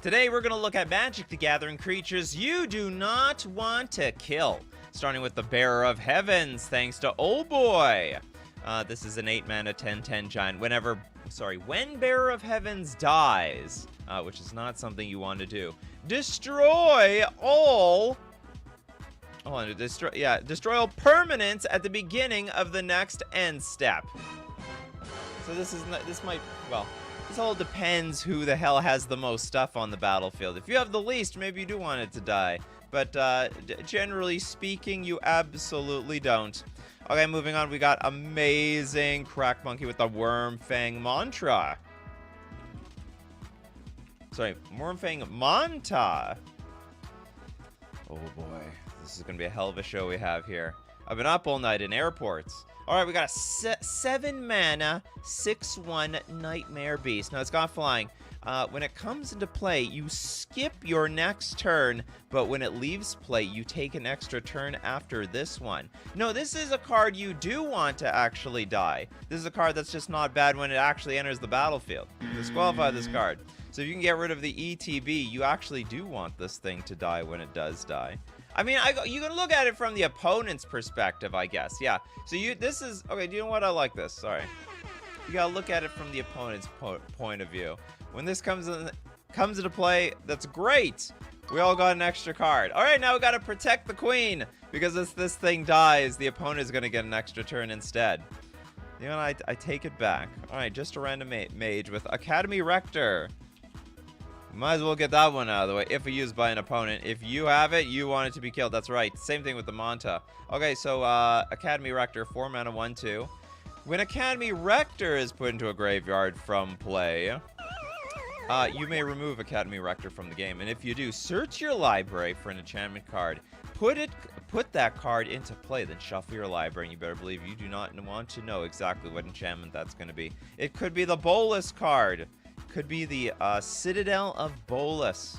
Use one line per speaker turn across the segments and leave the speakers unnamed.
Today we're going to look at Magic the Gathering creatures you do not want to kill. Starting with the Bearer of Heavens, thanks to Oh Boy. This is an 8-mana 10/10 giant. When Bearer of Heavens dies, which is not something you want to do, destroy all destroy all permanents at the beginning of the next end step. So this all depends who the hell has the most stuff on the battlefield. If you have the least, maybe you do want it to die. But generally speaking, you absolutely don't. Okay, moving on, we got amazing Crack Monkey with the Wormfang Mantra. Sorry, Wormfang Manta. Oh boy, this is going to be a hell of a show we have here. I've been up all night in airports. Alright, we got a 7-mana, 6/1 Nightmare Beast. Now, it's got flying. When it comes into play, you skip your next turn, but when it leaves play, you take an extra turn after this one. No, this is a card you do want to actually die. This is a card that's just not bad when it actually enters the battlefield. Disqualify this card. So if you can get rid of the ETB, you actually do want this thing to die when it does die. I mean, you can look at it from the opponent's perspective, I guess. Yeah. So okay, do you know what? I like this. Sorry. You gotta look at it from the opponent's point of view. When this comes into play, that's great. We all got an extra card. All right, now we gotta protect the queen, because if this thing dies, the opponent is gonna get an extra turn instead. You know, I take it back. All right, just a random mage with Academy Rector. Might as well get that one out of the way if used by an opponent. If you have it, you want it to be killed. That's right. Same thing with the Manta. Okay, so Academy Rector, 4-mana, 1/2. When Academy Rector is put into a graveyard from play, you may remove Academy Rector from the game. And if you do, search your library for an enchantment card. Put that card into play, then shuffle your library, and you better believe you do not want to know exactly what enchantment that's going to be. It could be the Bolas card. Could be the Citadel of Bolas.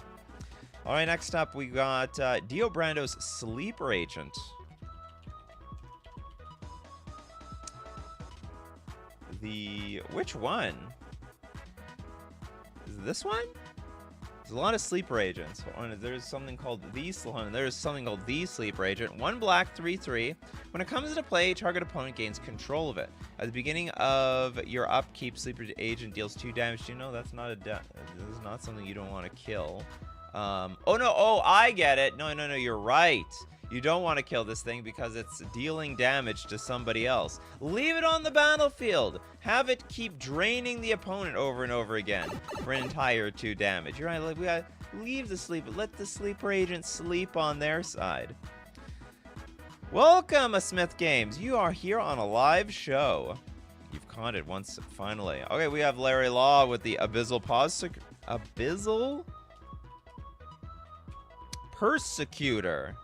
All right, next up we got Dio Brando's Sleeper Agent. Which one? Is it this one? There's a lot of Sleeper Agents. There's something called the Sleeper Agent. 1 black, 3/3. When it comes into play, target opponent gains control of it. At the beginning of your upkeep, Sleeper Agent deals 2 damage. You know that's not this is not something you don't want to kill. Oh no! Oh, I get it. No, you're right. You don't want to kill this thing because it's dealing damage to somebody else. Leave it on the battlefield. Have it keep draining the opponent over and over again for an entire 2 damage. You're right. Like, we gotta leave the sleep. Let the Sleeper Agent sleep on their side. Welcome, Smith Games. You are here on a live show. You've caught it once finally. Okay, we have Larry Law with the Abyssal Persecutor.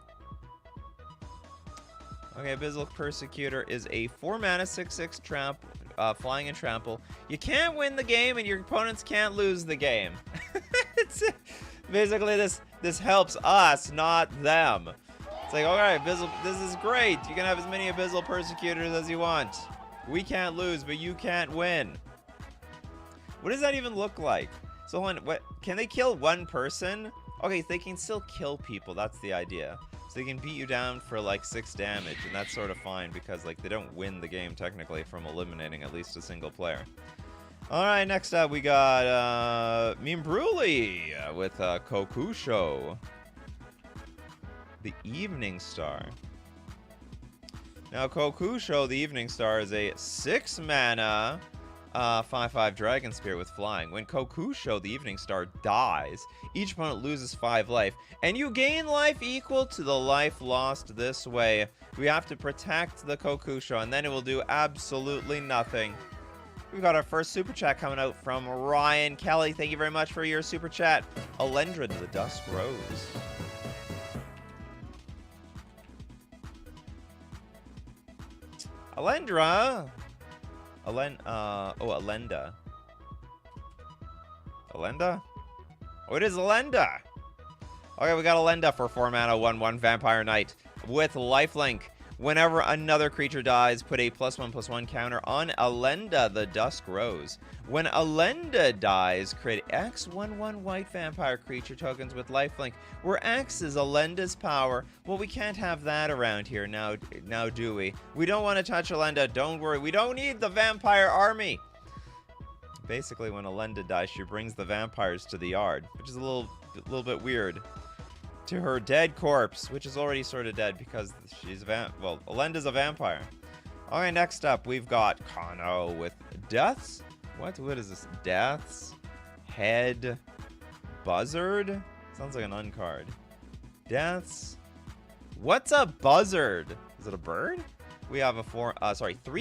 Okay, Abyssal Persecutor is a 4-mana 6/6 flying and trample. You can't win the game, and your opponents can't lose the game. Basically, this helps us, not them. It's like, all right, Abyssal, this is great. You can have as many Abyssal Persecutors as you want. We can't lose, but you can't win. What does that even look like? So, what can they kill one person? Okay, they can still kill people. That's the idea. So they can beat you down for like 6 damage, and that's sort of fine because like they don't win the game technically from eliminating at least a single player. All right, next up we got Mimbruli with Kokusho, the Evening Star. Now Kokusho, the Evening Star, is a 6-mana 5/5 Dragon Spear with flying. When Kokusho, the Evening Star, dies, each opponent loses 5 life, and you gain life equal to the life lost this way. We have to protect the Kokusho, and then it will do absolutely nothing. We've got our first super chat coming out from Ryan Kelly. Thank you very much for your super chat. Alendra, the Dusk Rose. Alendra. Alenda. Alenda? Oh, it is Alenda! Okay, we got Alenda for 4-mana, 1/1 Vampire Knight with lifelink. Whenever another creature dies, put a +1/+1 counter on Elenda, the Dusk Rose. When Elenda dies, create X 1/1 white vampire creature tokens with lifelink, where X is Elenda's power. Well, we can't have that around here now, do we? We don't want to touch Elenda. Don't worry. We don't need the vampire army. Basically, when Elenda dies, she brings the vampires to the yard, which is a little bit weird. To her dead corpse, which is already sort of dead because she's well, Elenda's a vampire. Okay, next up, we've got Kano with Deaths. What is this? Deaths? Head? Buzzard? Sounds like an uncard. Deaths? What's a buzzard? Is it a bird? We have a 3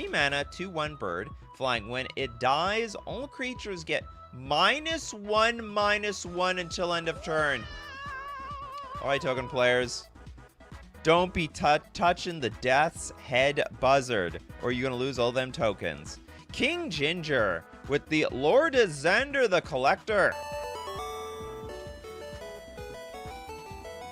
mana, 2/1 bird. Flying. When it dies, all creatures get -1/-1 until end of turn. Alright, token players. Don't be touching the Death's Head Buzzard, or you're going to lose all them tokens. King Ginger with the Lord Xander the Collector.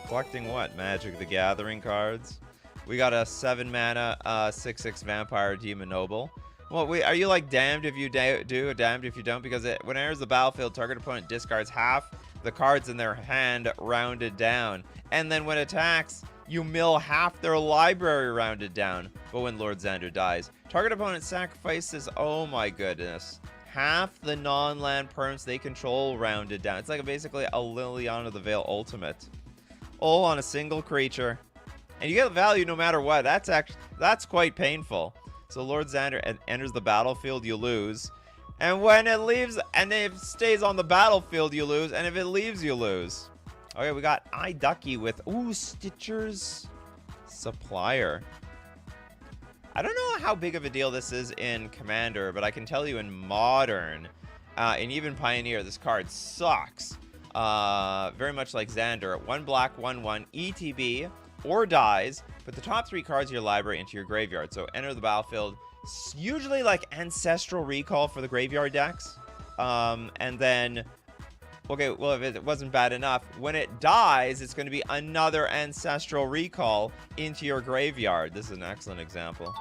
Collecting what? Magic the Gathering cards. We got a 7 mana, 6/6 Vampire Demon Noble. Well, are you like damned if you do, damned if you don't? Because when it enters the battlefield, target opponent discards half the cards in their hand rounded down. And then when it attacks, you mill half their library rounded down. But when Lord Xander dies, target opponent sacrifices, oh my goodness, half the non-land perms they control rounded down. It's like basically a Liliana the Veil ultimate. All on a single creature. And you get value no matter what. That's quite painful. So Lord Xander enters the battlefield, you lose. And when it leaves, and if it stays on the battlefield, you lose. And if it leaves, you lose. Okay, we got iDucky with, Stitcher's Supplier. I don't know how big of a deal this is in Commander, but I can tell you in Modern, and even Pioneer, this card sucks. Very much like Xander. 1 black, 1/1, ETB, or dies. Put the top 3 cards of your library into your graveyard. So enter the battlefield. Usually like Ancestral Recall for the graveyard decks. And then, okay, well, if it wasn't bad enough, when it dies, it's going to be another Ancestral Recall into your graveyard. This is an excellent example.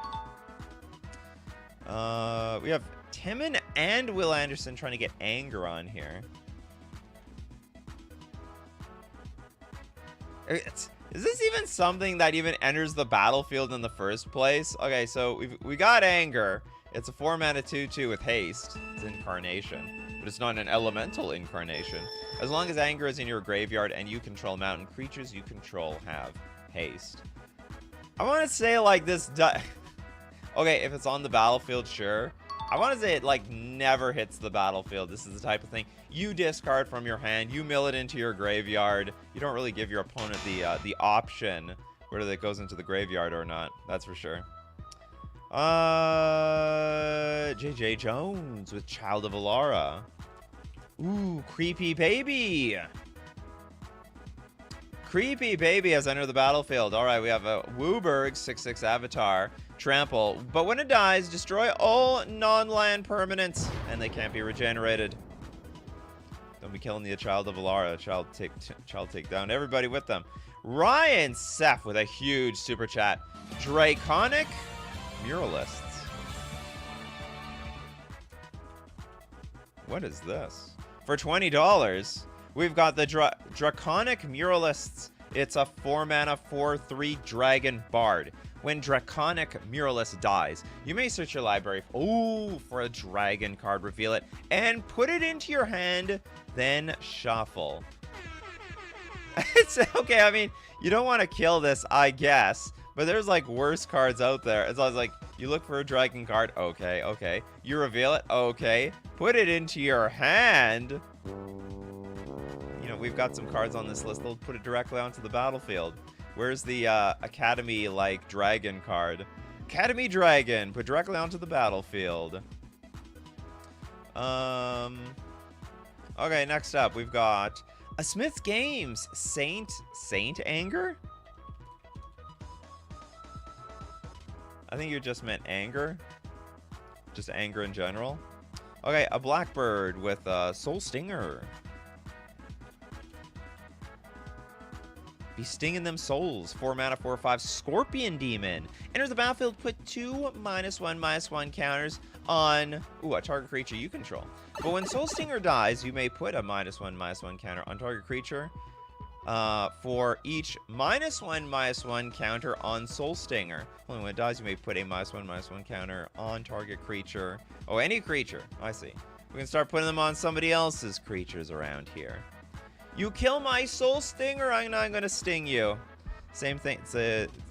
We have Timon and Will Anderson trying to get Anger on here. Is this even something that even enters the battlefield in the first place? Okay, so we got Anger. It's a 4 mana 2/2 with haste. It's incarnation, but it's not an elemental incarnation. As long as Anger is in your graveyard and you control mountain creatures you control have haste. I want to say like this. Okay, if it's on the battlefield, sure. I want to say it like never hits the battlefield. This is the type of thing you discard from your hand, you mill it into your graveyard. You don't really give your opponent the option whether it goes into the graveyard or not. That's for sure. JJ Jones with Child of Alara. Ooh, Creepy Baby. Creepy Baby has entered the battlefield. All right, we have a Wooburg 6/6 Avatar. Trample, but when it dies, destroy all non-land permanents, and they can't be regenerated. Don't be killing the Child of Alara. Child take down everybody with them. Ryan Seth with a huge super chat. Draconic Muralists. What is this? For $20, we've got the Draconic Muralists. It's a 4 mana 4/3 Dragon Bard. When Draconic Muralist dies, you may search your library for a dragon card, reveal it, and put it into your hand, then shuffle. It's okay, I mean, you don't want to kill this, I guess, but there's like worse cards out there. It's always like, you look for a dragon card, okay. You reveal it, okay. Put it into your hand. You know, we've got some cards on this list. They'll put it directly onto the battlefield. Where's the Academy, like, dragon card? Academy Dragon, put directly onto the battlefield. Okay, next up, we've got a Smith's Games Saint Anger? I think you just meant Anger. Just Anger in general. Okay, a Blackbird with Soul Stinger. Be stinging them souls. 4 mana, 4/5 Scorpion Demon. Enters the battlefield, put 2 -1/-1 counters on a target creature you control. But when Soul Stinger dies, you may put a -1/-1 counter on target creature for each -1/-1 counter on Soul Stinger. Only when it dies, you may put a -1/-1 counter on target creature. Oh, any creature. I see. We can start putting them on somebody else's creatures around here. You kill my Soul Stinger, I'm not going to sting you. Same thing. It's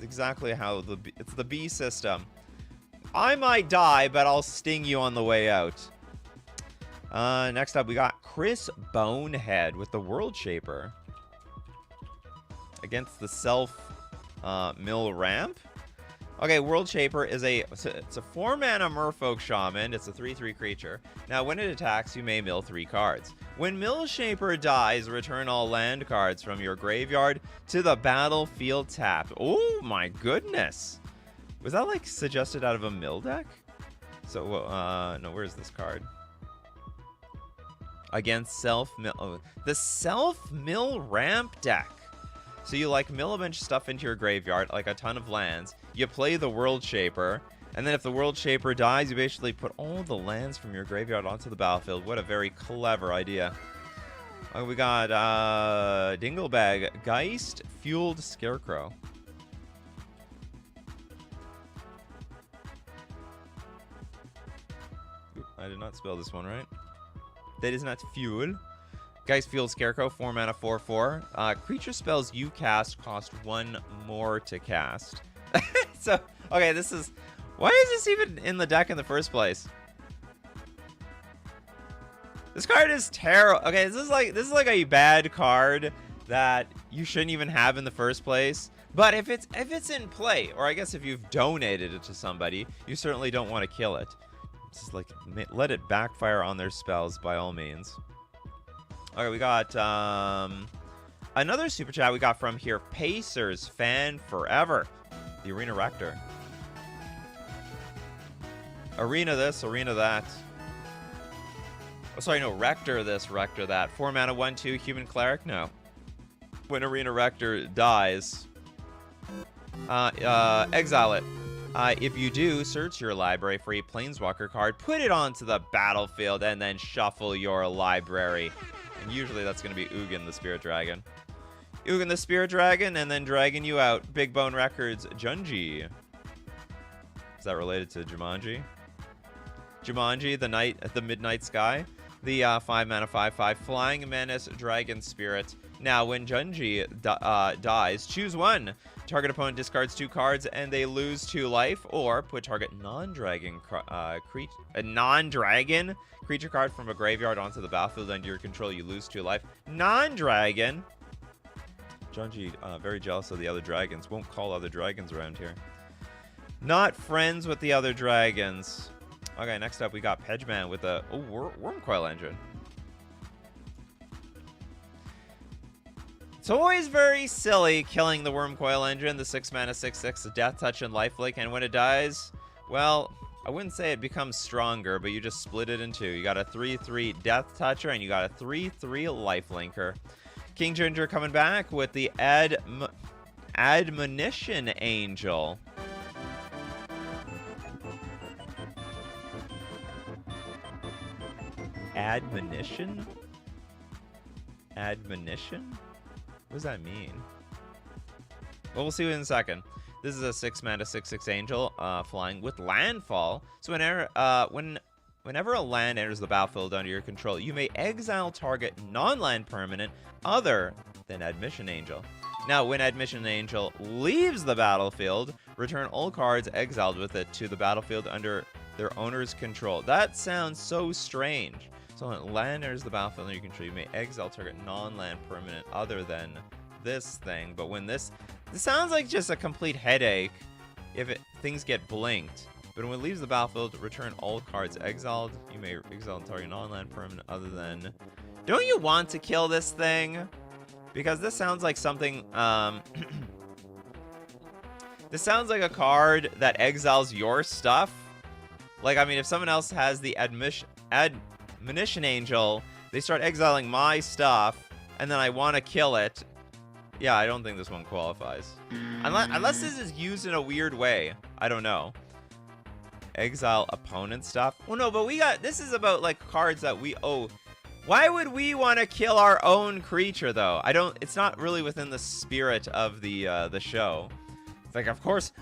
exactly how it's the B system. I might die, but I'll sting you on the way out. Next up, we got Chris Bonehead with the World Shaper. Against the Self-Mill Ramp. Okay, World Shaper is it's a 4-mana Merfolk Shaman. It's a 3/3 creature. Now, when it attacks, you may mill 3 cards. When Mill Shaper dies, return all land cards from your graveyard to the battlefield tapped. Oh my goodness. Was that like suggested out of a mill deck? So, no, where's this card? Against Self-Mill. Oh, the Self-Mill Ramp deck. So you like mill a bunch of stuff into your graveyard, like a ton of lands. You play the World Shaper, and then if the World Shaper dies, you basically put all the lands from your graveyard onto the battlefield. What a very clever idea. We got Dinglebag, Geist, Fueled Scarecrow. Oop, I did not spell this one right. That is not fuel. Geist, Fueled Scarecrow, 4 mana, 4/4. Creature spells you cast cost 1 more to cast. So, okay, this is... Why is this even in the deck in the first place? This card is terrible. Okay, this is like a bad card that you shouldn't even have in the first place. But if it's in play, or I guess if you've donated it to somebody, you certainly don't want to kill it. Just like let it backfire on their spells by all means. Okay, we got another super chat we got from here. Pacers fan forever. The Arena Rector. Arena this, Arena that. Oh, sorry, no, Rector this, Rector that. 4 mana, 1/2 Human Cleric? No. When Arena Rector dies, exile it. If you do, search your library for a Planeswalker card, put it onto the battlefield, and then shuffle your library. And usually that's going to be Ugin the Spirit Dragon. Ugin the Spirit Dragon, and then dragging you out. Big Bone Records, Junji. Is that related to Jumanji? Jumanji, the Midnight Sky. The 5 mana, 5/5 Flying Menace, Dragon Spirit. Now, when Junji dies, choose one. Target opponent discards 2 cards, and they lose 2 life. Or put target non-dragon creature card from a graveyard onto the battlefield under your control. You lose 2 life. Non-dragon. Junji, very jealous of the other dragons. Won't call other dragons around here. Not friends with the other dragons. Okay, next up we got Pedgeman with a Wormcoil Engine. It's always very silly killing the Wormcoil Engine, the 6 mana, 6/6 Death Touch and Lifelink, and when it dies, well, I wouldn't say it becomes stronger, but you just split it in 2. You got a 3/3 Death Toucher, and you got a 3/3 Lifelinker. King Ginger coming back with the Admonition Angel. Admonition? Admonition? What does that mean? Well, we'll see in a second. This is a 6 mana, 6/6 Angel, flying with Landfall. So whenever a land enters the battlefield under your control, you may exile target non-land permanent other than Admission Angel. Now, when Admission Angel leaves the battlefield, return all cards exiled with it to the battlefield under their owner's control. That sounds so strange. So when land enters the battlefield under your control, you may exile target non-land permanent other than this thing. But when this sounds like just a complete headache if things get blinked. But when it leaves the battlefield, return all cards exiled. You may exile target non-land permanent other than... Don't you want to kill this thing? Because this sounds like something... this sounds like a card that exiles your stuff. Like, I mean, if someone else has the Admonition Angel, they start exiling my stuff, and then I want to kill it. Yeah, I don't think this one qualifies. Unless this is used in a weird way. I don't know. Exile opponent stuff. Well, no, but we got... This is about, like, cards that we... Oh, why would we want to kill our own creature, though? I don't... It's not really within the spirit of the show. It's like, of course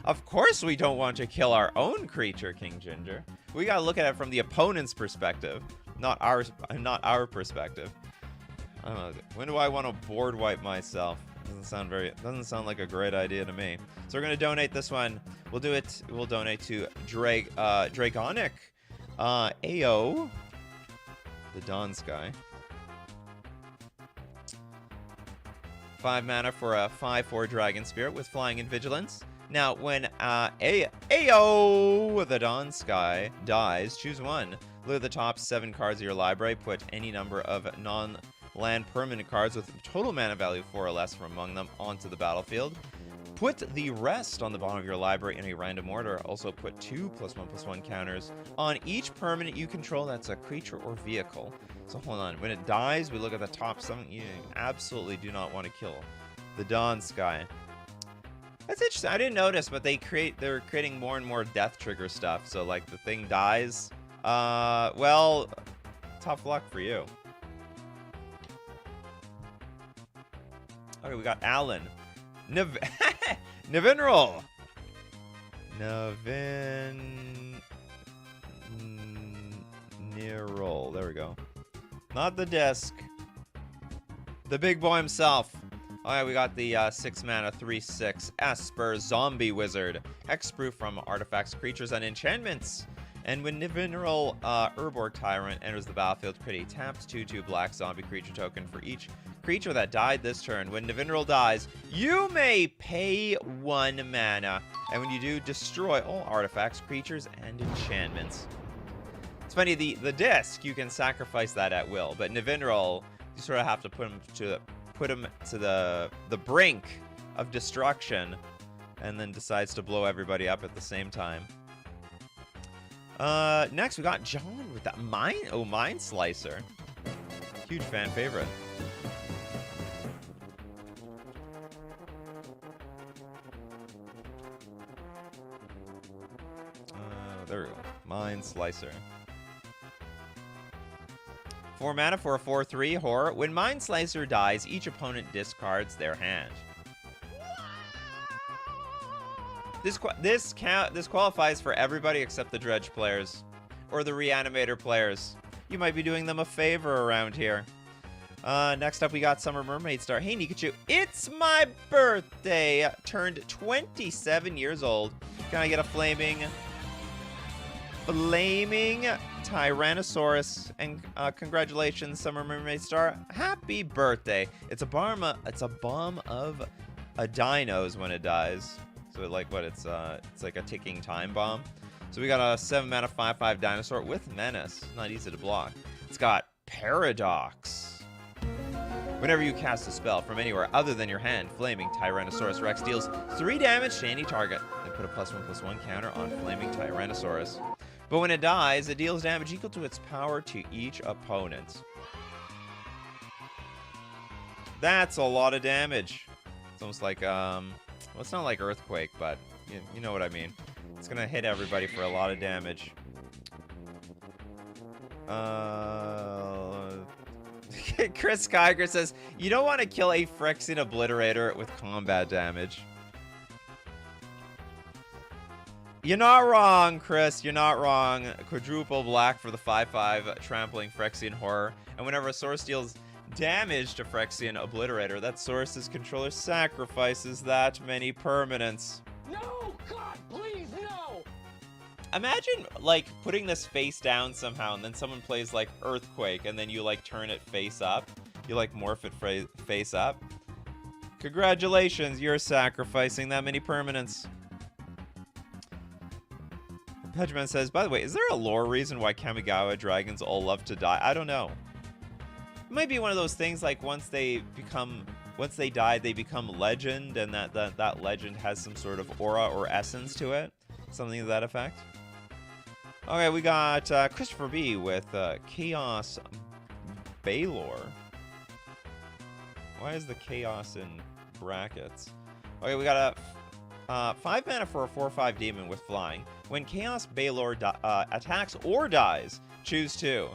we don't want to kill our own creature, King Ginger. We gotta look at it from the opponent's perspective, not our perspective. I don't know. When do I want to board wipe myself? Doesn't sound like a great idea to me. So we're gonna donate this one. We'll do it. We'll donate to Dragonic, AO, the Dawn Sky. 5 mana for a 5/4 Dragon Spirit with Flying and Vigilance. Now, when AO, the Dawn Sky, dies, choose one. Look at the top 7 cards of your library. Put any number of non-land permanent cards with total mana value 4 or less from among them onto the battlefield. Put the rest on the bottom of your library in a random order. Also put 2 +1/+1 counters on each permanent you control that's a creature or vehicle. So hold on. When it dies, we look at the top 7. You absolutely do not want to kill the Dawn Sky. That's interesting. I didn't notice, but they're creating more and more death trigger stuff. So like the thing dies. Well, tough luck for you. Okay, we got Alan. Navinroll. Navinroll. There we go. Not the disc. The big boy himself. Alright, we got the 6 mana 3/6 Esper Zombie Wizard. Hexproof from artifacts, creatures, and enchantments. And when Navinroll Urborg Tyrant enters the battlefield, create a tapped 2/2 black zombie creature token for each creature that died this turn. When Navinroll dies, you may pay 1 mana. And when you do, destroy all artifacts, creatures, and enchantments. It's funny, the disc, you can sacrifice that at will. But Navinroll, you sort of have to put him to the brink of destruction, and then decides to blow everybody up at the same time. Next we got John with that Mind Slicer. Huge fan favorite. There we go. Mind Slicer. 4 mana for a 4/3 horror. When Mind Slicer dies, each opponent discards their hand. This qualifies for everybody except the Dredge players or the Reanimator players. You might be doing them a favor around here. Next up, we got Summer Mermaid Star. Hey, Nikachu, it's my birthday. Turned 27 years old. Can I get a flaming Tyrannosaurus? And congratulations, Summer Mermaid Star. Happy birthday. It's a bomb of dinos when it dies. So like what? It's like a ticking time bomb. So we got a 7 mana 5/5 dinosaur with menace. Not easy to block. It's got Paradox. Whenever you cast a spell from anywhere other than your hand, Flaming Tyrannosaurus Rex deals 3 damage to any target. Then put a +1/+1 counter on Flaming Tyrannosaurus. But when it dies, it deals damage equal to its power to each opponent. That's a lot of damage. It's almost like well, it's not like Earthquake, but you know what I mean. It's gonna hit everybody for a lot of damage. Chris Geiger says, you don't want to kill a Phyrexian Obliterator with combat damage. You're not wrong, Chris. You're not wrong. Quadruple black for the 5/5 trampling Phyrexian Horror. And whenever a source deals damage to Phyrexian Obliterator, that source's controller sacrifices that many permanents.
No! God, please, no!
Imagine, like, putting this face down somehow, and then someone plays, like, Earthquake, and then you, like, turn it face up. You, like, morph it face up. Congratulations, you're sacrificing that many permanents. Pedgeman says, by the way, is there a lore reason why Kamigawa dragons all love to die? I don't know. It might be one of those things like once they die, they become legend, and that legend has some sort of aura or essence to it. Something to that effect. Okay, we got Christopher B with Chaos Baylor. Why is the chaos in brackets. Okay, we got a 5 mana for a 4/5 demon with flying. When Chaos Balor attacks or dies, choose 2.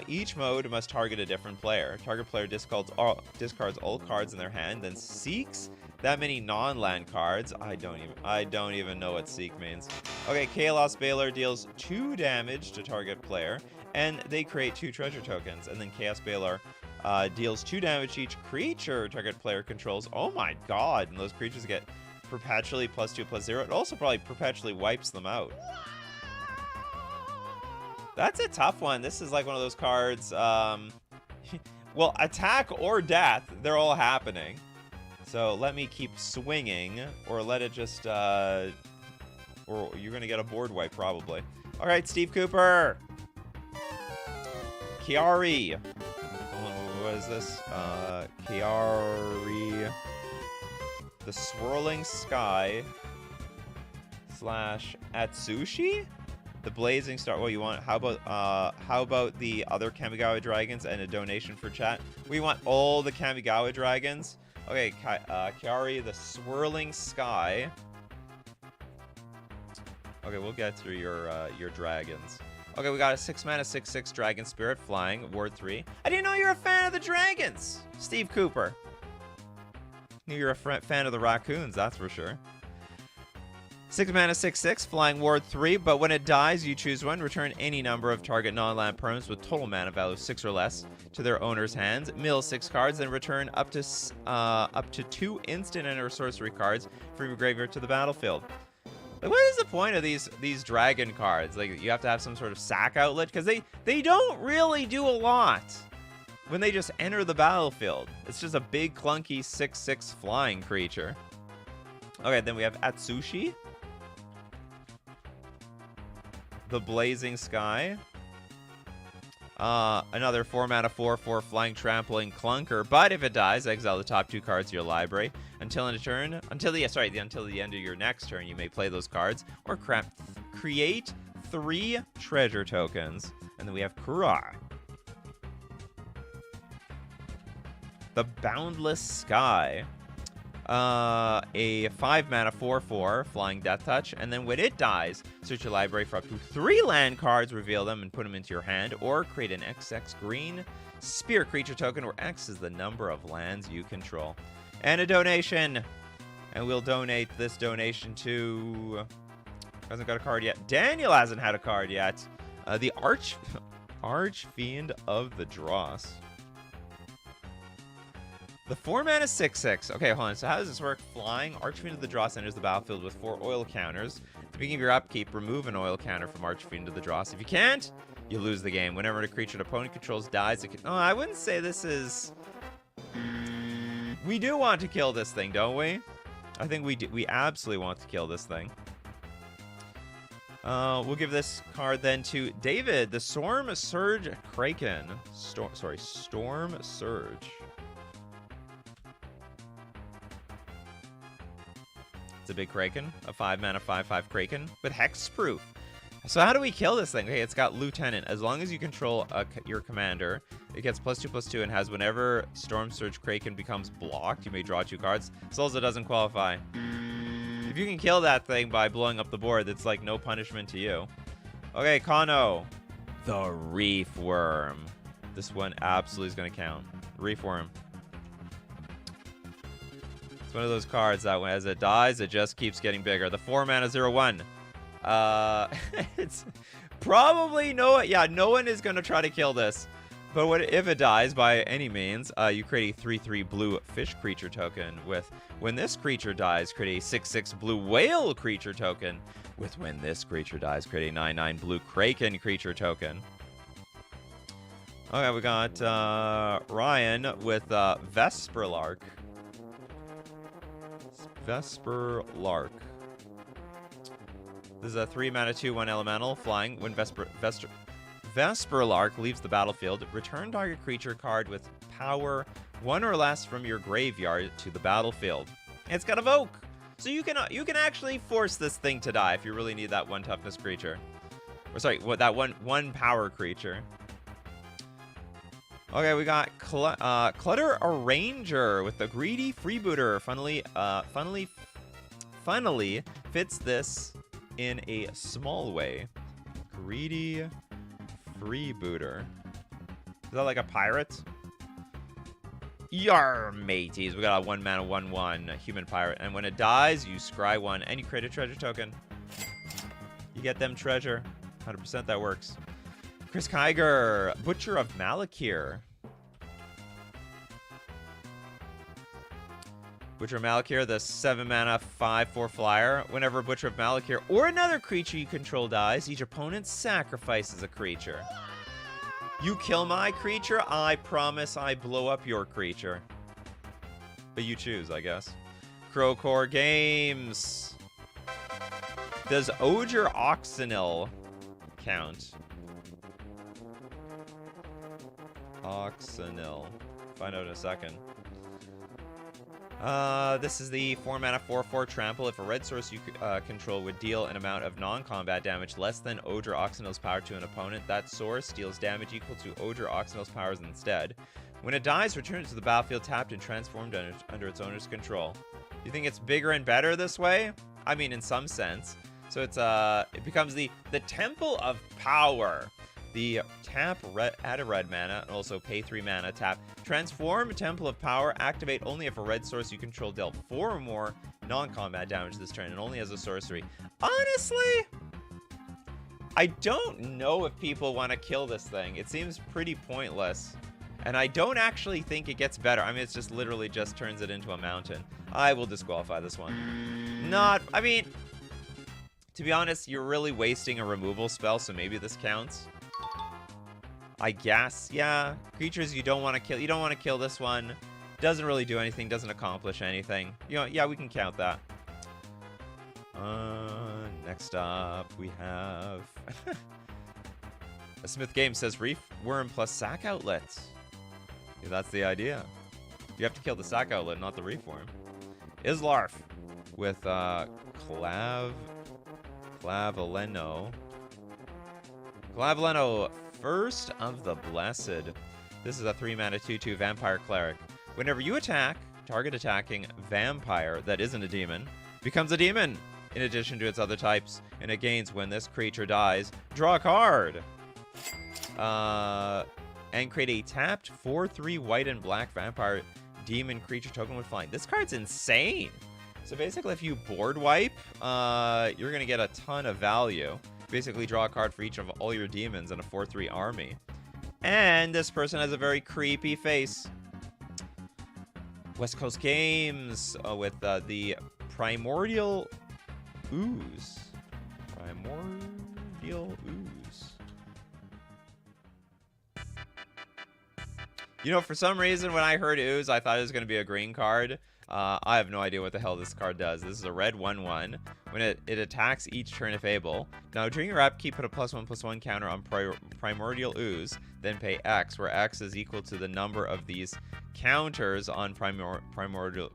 Each mode must target a different player. Target player discards all cards in their hand, then seeks that many non-land cards. I don't even know what seek means. Okay, Chaos Balor deals 2 damage to target player, and they create 2 treasure tokens. And then Chaos Balor deals 2 damage to each creature target player controls. Oh my god, and those creatures get perpetually +2/+0. It also probably perpetually wipes them out. That's a tough one. This is like one of those cards, well, attack or death, they're all happening. So let me keep swinging, or let it just, or you're gonna get a board wipe probably. All right, Steve Cooper. Kiari. What is this? Kiari. The Swirling Sky / Atsushi? The Blazing Star. What you want? How about the other Kamigawa dragons and a donation for chat? We want all the Kamigawa dragons. Okay, Kiari, the Swirling Sky. Okay, we'll get through your dragons. Okay, we got a 6 mana 6/6 Dragon Spirit flying, Ward 3. I didn't know you were a fan of the dragons, Steve Cooper. Knew you're a fan of the raccoons, that's for sure. 6 mana 6/6 flying, Ward 3, but when it dies, you choose one. Return any number of target non-land perms with total mana value of 6 or less to their owner's hands. Mill 6 cards, then return up to 2 instant and or sorcery cards from your graveyard to the battlefield. Like, what is the point of these dragon cards? Like, you have to have some sort of sack outlet? Because they don't really do a lot when they just enter the battlefield. It's just a big, clunky 6/6 flying creature. Okay, then we have Atsushi. The Blazing Sky. Another 4 mana 4/4 flying trampling clunker. But if it dies, exile the top 2 cards of your library. Until the end of your next turn, you may play those cards or create 3 treasure tokens. And then we have Kura. The Boundless Sky. A 5 mana 4/4 flying Death Touch, and then when it dies, search your library for up to 3 land cards, reveal them, and put them into your hand, or create an XX green Spear creature token, where X is the number of lands you control. And a donation, and we'll donate this donation to, hasn't got a card yet. Daniel hasn't had a card yet. The Archfiend of the Dross. The 4 mana 6/6. Okay, hold on. So how does this work? Flying, Archfiend of the Dross enters the battlefield with 4 oil counters. At the beginning of your upkeep, remove an oil counter from Archfiend of the Dross. If you can't, you lose the game. Whenever a creature an opponent controls dies, it can... Oh, I wouldn't say this is... We do want to kill this thing, don't we? I think we do. We absolutely want to kill this thing. We'll give this card then to David, the Storm Surge Kraken. Storm Surge. It's a big Kraken, a 5 mana 5/5 Kraken with Hexproof. So how do we kill this thing? Okay, it's got Lieutenant. As long as you control your commander, it gets +2/+2 and has whenever Storm Surge Kraken becomes blocked, you may draw 2 cards. So also doesn't qualify. If you can kill that thing by blowing up the board, it's like no punishment to you. Okay, Kano. The Reef Worm. This one absolutely is going to count. Reef Worm. It's one of those cards that as it dies, it just keeps getting bigger. The 4 mana 0/1. It's probably no one is going to try to kill this. But if it dies by any means, you create a 3/3 blue fish creature token with when this creature dies, create a 6/6 blue whale creature token with when this creature dies, create a 9/9 blue kraken creature token. Okay, we got Ryan with Vesperlark. Vesperlark. This is a 3 mana 2/1 elemental flying. When Vesperlark leaves the battlefield, return target creature card with power 1 or less from your graveyard to the battlefield. And it's got Evoke, so you can actually force this thing to die if you really need that 1 toughness creature. Or sorry, that one power creature. Okay, we got Clutter Arranger with the Greedy Freebooter. Funnily fits this in a small way. Greedy Freebooter. Is that like a pirate? Yar, mateys. We got a 1-mana 1/1 human pirate. And when it dies, you scry 1 and you create a treasure token. You get them treasure. 100% that works. Chris Kiger, Butcher of Malakir. Butcher of Malakir, the 7-mana 5/4 flyer. Whenever Butcher of Malakir or another creature you control dies, each opponent sacrifices a creature. You kill my creature, I promise I blow up your creature. But you choose, I guess. Crowcore Games. Does Oger Oxenil count? Oxenil. Find out in a second. This is the 4-mana 4/4 trample. If a red source you control would deal an amount of non-combat damage less than Oger Oxenil's power to an opponent, that source deals damage equal to Oger Oxenil's powers instead. When it dies, return it to the battlefield tapped and transformed under its owner's control. You think it's bigger and better this way? I mean, in some sense. So it's it becomes the Temple of Power. The tap add a red mana and also pay 3 mana. Tap transform Temple of Power. Activate only if a red source you control dealt 4 or more non-combat damage this turn and only as a sorcery. Honestly, I don't know if people want to kill this thing. It seems pretty pointless. And I don't actually think it gets better. I mean, it's just literally just turns it into a mountain. I will disqualify this one. I mean, to be honest, you're really wasting a removal spell, so maybe this counts. I guess, yeah. Creatures you don't want to kill. You don't want to kill this one. Doesn't really do anything. Doesn't accomplish anything. You know, yeah, we can count that. Next up, we have... A Smith Game says Reef Worm plus Sack Outlets. Yeah, that's the idea. You have to kill the Sack Outlet, not the Reef Worm. Islarf with Claveleno. Claveleno, First of the Blessed. This is a 3-mana 2/2 Vampire Cleric. Whenever you attack, target attacking vampire that isn't a demon becomes a demon in addition to its other types, and it gains when this creature dies. Draw a card. And create a tapped 4/3 white and black vampire demon creature token with flying. This card's insane. So basically, if you board wipe, you're going to get a ton of value. Basically, draw a card for each of all your demons in a 4/3 army. And this person has a very creepy face. West Coast Games with the Primordial Ooze. Primordial Ooze. You know, for some reason, when I heard Ooze, I thought it was going to be a green card. I have no idea what the hell this card does. This is a red 1/1. When it attacks each turn if able. Now, during your upkeep, put a +1/+1 counter on Primordial Ooze, then pay X, where X is equal to the number of these counters on Primordial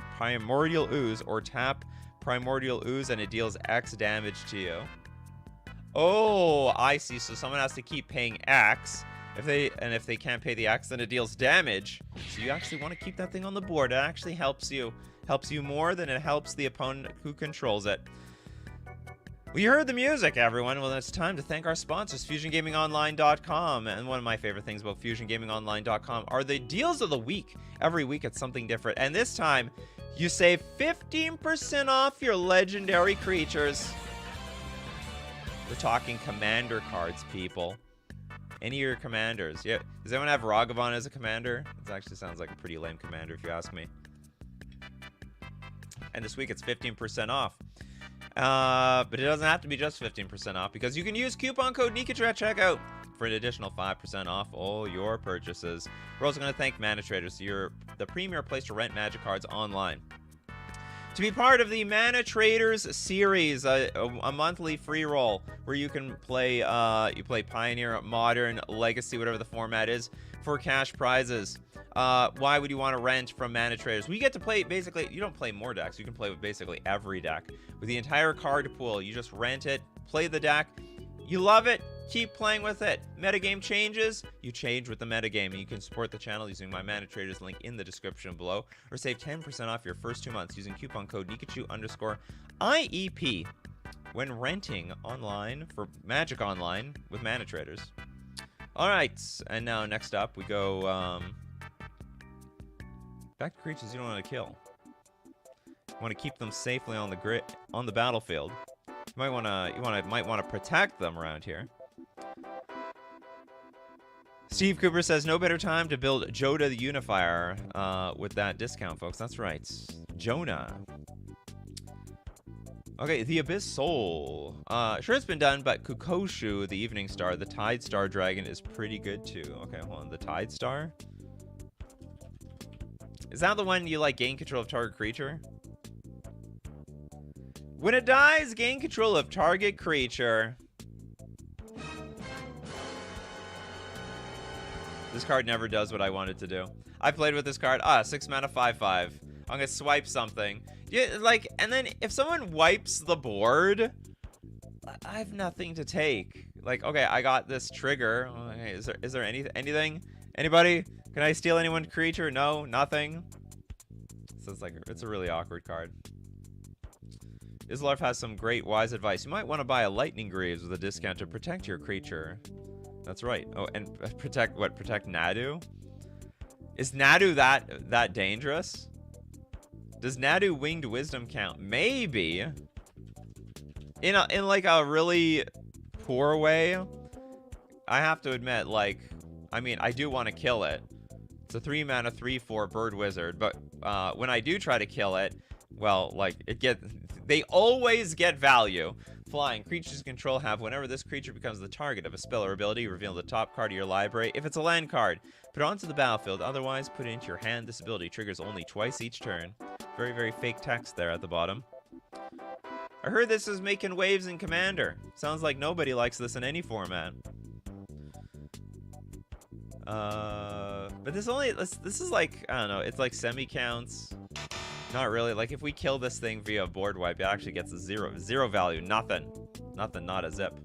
Ooze, or tap Primordial Ooze and it deals X damage to you. Oh, I see. So someone has to keep paying X. If they can't pay the X, then it deals damage. So you actually want to keep that thing on the board. It actually helps you more than it helps the opponent who controls it. We heard the music, everyone. Well, then it's time to thank our sponsors, FusionGamingOnline.com. And one of my favorite things about FusionGamingOnline.com are the deals of the week. Every week it's something different. And this time, you save 15% off your legendary creatures. We're talking commander cards, people. Any of your commanders. Yeah. Does anyone have Ragavan as a commander? This actually sounds like a pretty lame commander, if you ask me. And this week it's 15% off. But it doesn't have to be just 15% off, because you can use coupon code Nikachu at checkout for an additional 5% off all your purchases. We're also going to thank Mana Traders, the premier place to rent Magic cards online. To be part of the Mana Traders series, a monthly free roll where you can play, you play Pioneer, Modern, Legacy, whatever the format is, for cash prizes. Why would you want to rent from Mana Traders? We get to play, basically, you don't play more decks. You can play with basically every deck. With the entire card pool, you just rent it, play the deck. You love it, Keep playing with it. Metagame changes, you change with the metagame. And you can support the channel using my Mana Traders link in the description below, or save 10% off your first 2 months using coupon code Nikachu_IEP when renting online for Magic Online with Mana Traders. All right, and now next up we go back to creatures you don't want to kill. You want to keep them safely on the battlefield. You might want to protect them around here. Steve Cooper says, no better time to build Joda the Unifier with that discount, folks. That's right. Jonah. Okay, the Abyss Soul. Sure, it's been done, but Kukoshu, the Evening Star, the Tide Star Dragon, is pretty good, too. Okay, hold on. The Tide Star? Is that the one you, like, gain control of target creature? When it dies, gain control of target creature. This card never does what I want it to do. I played with this card. 6 mana, 5/5. I'm gonna swipe something. Yeah, like, and then if someone wipes the board, I have nothing to take. Like, okay, I got this trigger. Okay, is there anything? Anybody? Can I steal anyone's creature? No, nothing. So it's a really awkward card. Islarf has some great wise advice. You might want to buy a Lightning Greaves with a discount to protect your creature. That's right. Oh, and protect Nadu? Is Nadu that dangerous? Does Nadu Winged Wisdom count? Maybe. In like a really poor way. I have to admit, like, I mean, I do want to kill it. It's a 3 mana 3/4 bird wizard, but when I do try to kill it, well, like, they always get value. Flying. Creatures control have whenever this creature becomes the target of a spell or ability, reveal the top card of your library. If it's a land card, put it onto the battlefield. Otherwise, put it into your hand. This ability triggers only twice each turn. Very, very fake text there at the bottom. I heard this is making waves in Commander. Sounds like nobody likes this in any format. But this is like, I don't know, it's like semi-counts. Not really. Like, if we kill this thing via board wipe, it actually gets a zero value. Nothing, not a zip.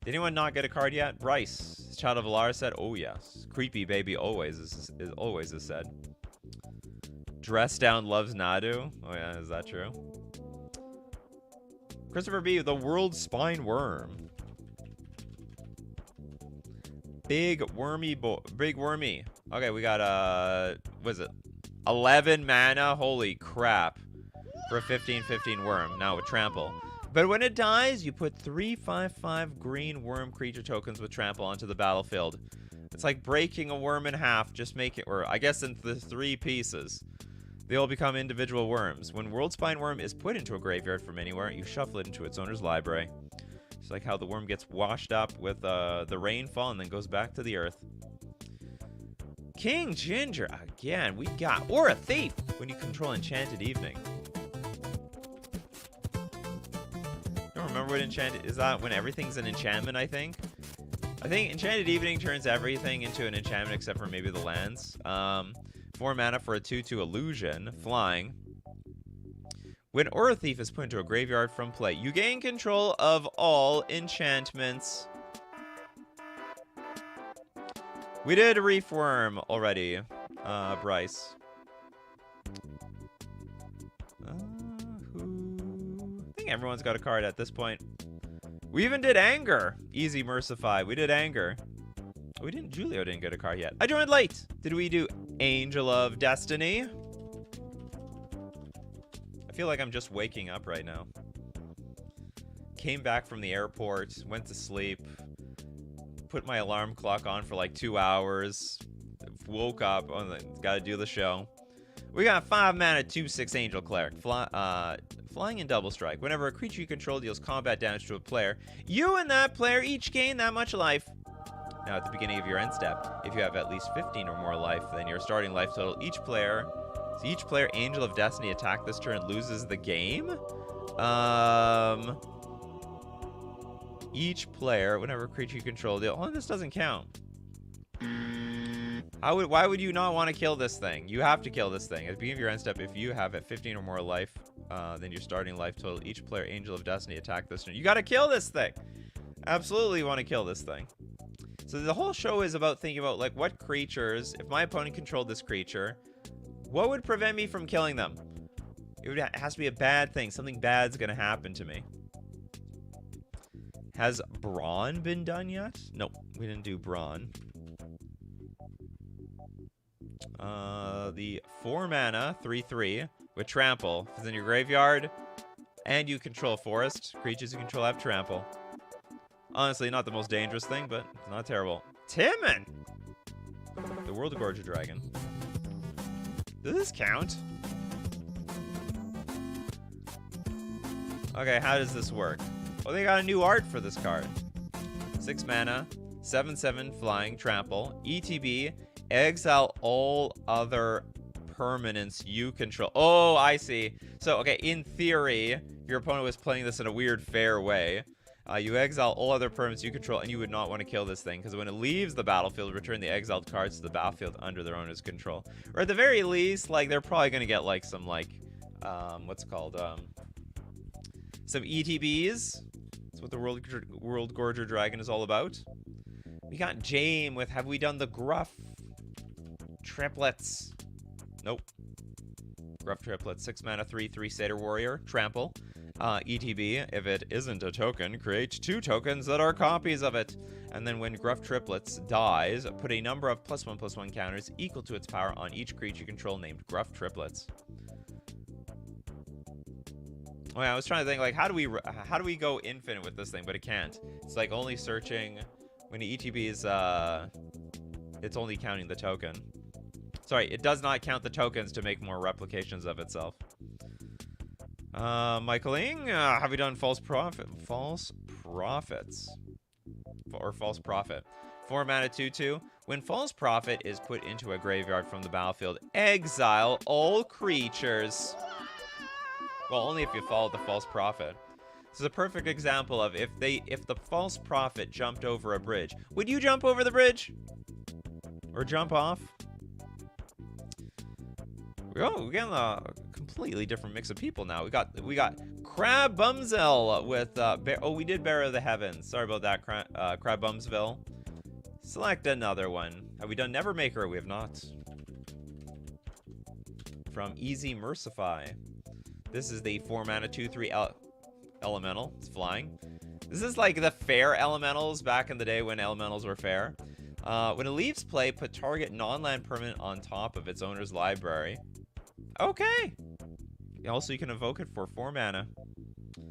Did anyone not get a card yet? Bryce, Child of Alara said, oh yes. Creepy baby always is said. Dress Down loves Nadu. Oh yeah, is that true? Christopher B, the World Spine Worm. Big wormy. Okay, we got what is it? 11 mana, holy crap, for a 15/15 worm, now with trample. But when it dies, you put 3/5/5 green worm creature tokens with trample onto the battlefield. It's like breaking a worm in half, just make it, or I guess into 3 pieces. They all become individual worms. When World Spine Worm is put into a graveyard from anywhere, you shuffle it into its owner's library. It's like how the worm gets washed up with the rainfall and then goes back to the earth. King Ginger again. We got or a thief when you control Enchanted Evening. Don't remember what Enchanted is. That when everything's an enchantment. I think Enchanted Evening turns everything into an enchantment except for maybe the lands. 4 mana for a 2/2 illusion, flying. When Aura Thief is put into a graveyard from play, you gain control of all enchantments. We did Reef Worm already, Bryce. I think everyone's got a card at this point. We even did Anger. Easy Mercify. We did Anger. We didn't. Julio didn't get a card yet. I joined late. Did we do Angel of Destiny? I feel like I'm just waking up right now. Came back from the airport, went to sleep. Put my alarm clock on for like 2 hours. Woke up. Gotta do the show. We got 5 mana, 2/6 Angel Cleric. Flying in double strike. Whenever a creature you control deals combat damage to a player, you and that player each gain that much life. Now at the beginning of your end step, if you have at least 15 or more life than your starting life total, each player Angel of Destiny attack this turn loses the game. Each player, whenever a creature you control deal. Oh, this doesn't count. Why would you not want to kill this thing? You have to kill this thing. At the beginning of your end step, if you have at 15 or more life than your starting life total, each player Angel of Destiny attack this turn. You gotta kill this thing. Absolutely want to kill this thing. So the whole show is about thinking about, like, what creatures, if my opponent controlled this creature, what would prevent me from killing them? It has to be a bad thing. Something bad's going to happen to me. Has Brawn been done yet? Nope, we didn't do Brawn. The 4 mana, 3/3, with Trample. If it's in your graveyard, and you control forest, creatures you control have Trample. Honestly, not the most dangerous thing, but it's not terrible. Timon! The World Gorger Dragon. Does this count? Okay, how does this work? Well, they got a new art for this card. 6 mana, 7/7 flying, trample, ETB, exile all other permanents you control. Oh, I see. So, okay, in theory, your opponent was playing this in a weird, fair way. You exile all other permanents you control, and you would not want to kill this thing, because when it leaves the battlefield, return the exiled cards to the battlefield under their owner's control. Or at the very least, like, they're probably going to get, like, some, like, what's it called? Some ETBs. That's what the World Gorger Dragon is all about. We got Jame with Have We Done the Gruff Triplets? Nope. Gruff Triplets, 6 mana, 3/3 Satyr Warrior, Trample. ETB, if it isn't a token, create 2 tokens that are copies of it. And then when Gruff Triplets dies, put a number of +1/+1 counters equal to its power on each creature you control named Gruff Triplets. Oh yeah, I was trying to think, like, how do we go infinite with this thing, but it can't. It's like only searching when the ETB is it's only counting the token. Sorry, it does not count the tokens to make more replications of itself. Michaeling, have you done False Prophets? Or False Prophet. 4 mana, 2/2. When False Prophet is put into a graveyard from the battlefield, exile all creatures. Well, only if you follow the False Prophet. This is a perfect example of if the False Prophet jumped over a bridge. Would you jump over the bridge? Or jump off? Oh, we're getting a completely different mix of people now. We got Crab Bumsville with we did Bear of the Heavens. Sorry about that, Crab Bumsville. Select another one. Have we done Nevermaker? We have not. From Easy Mercify. This is the 4 mana 2/3 elemental. It's flying. This is like the fair elementals back in the day when elementals were fair. When it leaves play, put target non-land permanent on top of its owner's library. Okay. Also, you can evoke it for 4 mana.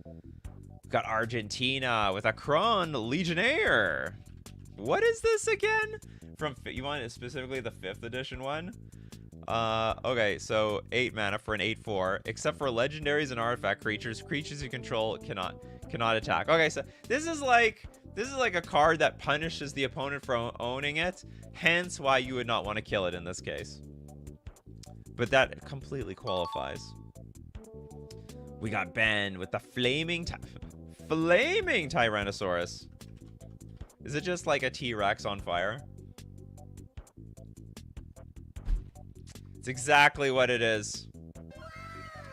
We've got Argentina with a Kron Legionnaire. What is this again? You want it specifically the 5th edition one? Okay, so 8 mana for an 8/4. Except for legendaries and artifact creatures, creatures you control cannot attack. Okay, so this is like a card that punishes the opponent for owning it. Hence why you would not want to kill it in this case. But that completely qualifies. We got Ben with the flaming Tyrannosaurus. Is it just like a T-Rex on fire? It's exactly what it is.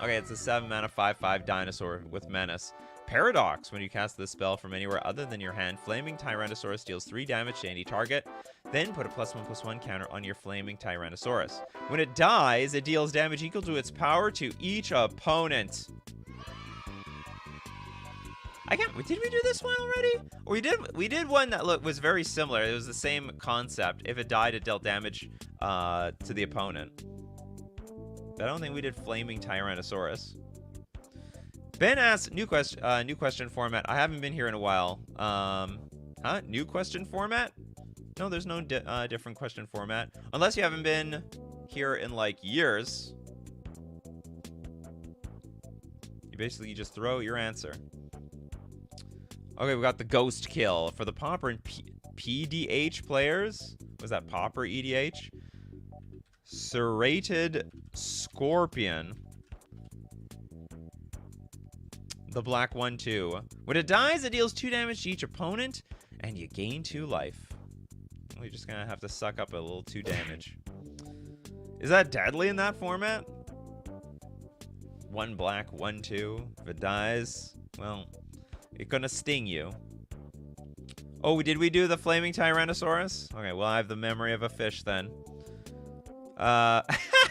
Okay, it's a 7 mana 5/5 dinosaur with menace. Paradox. When you cast this spell from anywhere other than your hand, Flaming Tyrannosaurus deals 3 damage to any target. Then put a +1/+1 counter on your Flaming Tyrannosaurus. When it dies, it deals damage equal to its power to each opponent. Did we do this one already? Or we did one that was very similar. It was the same concept. If it died, it dealt damage to the opponent. But I don't think we did Flaming Tyrannosaurus. Ben asks, new question format. I haven't been here in a while. New question format? No, there's no different question format. Unless you haven't been here in, like, years. You just throw your answer. Okay, we got the Ghost Kill for the Pauper and PDH players. Was that Pauper EDH? Serrated Scorpion. The black 1/2. When it dies, it deals 2 damage to each opponent, and you gain 2 life. We're just gonna have to suck up a little 2 damage. Is that deadly in that format? 1 black, 1/2. If it dies, well, it's gonna sting you. Oh, did we do the flaming Tyrannosaurus? Okay, well, I have the memory of a fish then.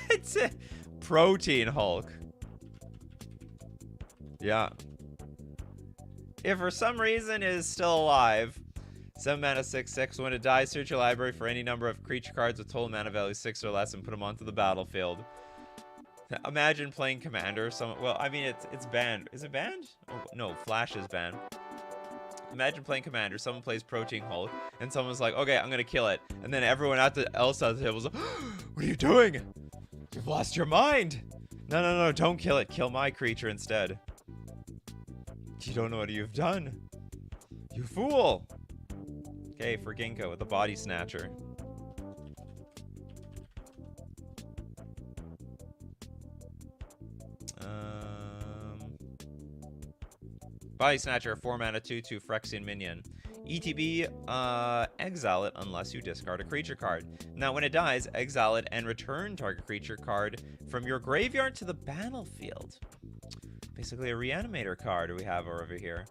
It's a protein Hulk. Yeah. If for some reason it is still alive, 7 mana 6/6. When it dies, search your library for any number of creature cards with total mana value 6 or less and put them onto the battlefield. Imagine playing Commander. Well, I mean, it's banned. Is it banned? Oh, no, Flash is banned. Imagine playing Commander. Someone plays Protein Hulk, and someone's like, "Okay, I'm gonna kill it," and then everyone else at the table is like, "What are you doing? You've lost your mind! No, no, no! Don't kill it. Kill my creature instead. You don't know what you've done. You fool!" Okay, for Ginkgo with the Body Snatcher. Body Snatcher, 4 mana 2/2 Phyrexian minion. ETB, exile it unless you discard a creature card. Now, when it dies, exile it and return target creature card from your graveyard to the battlefield. Basically a reanimator card we have over here.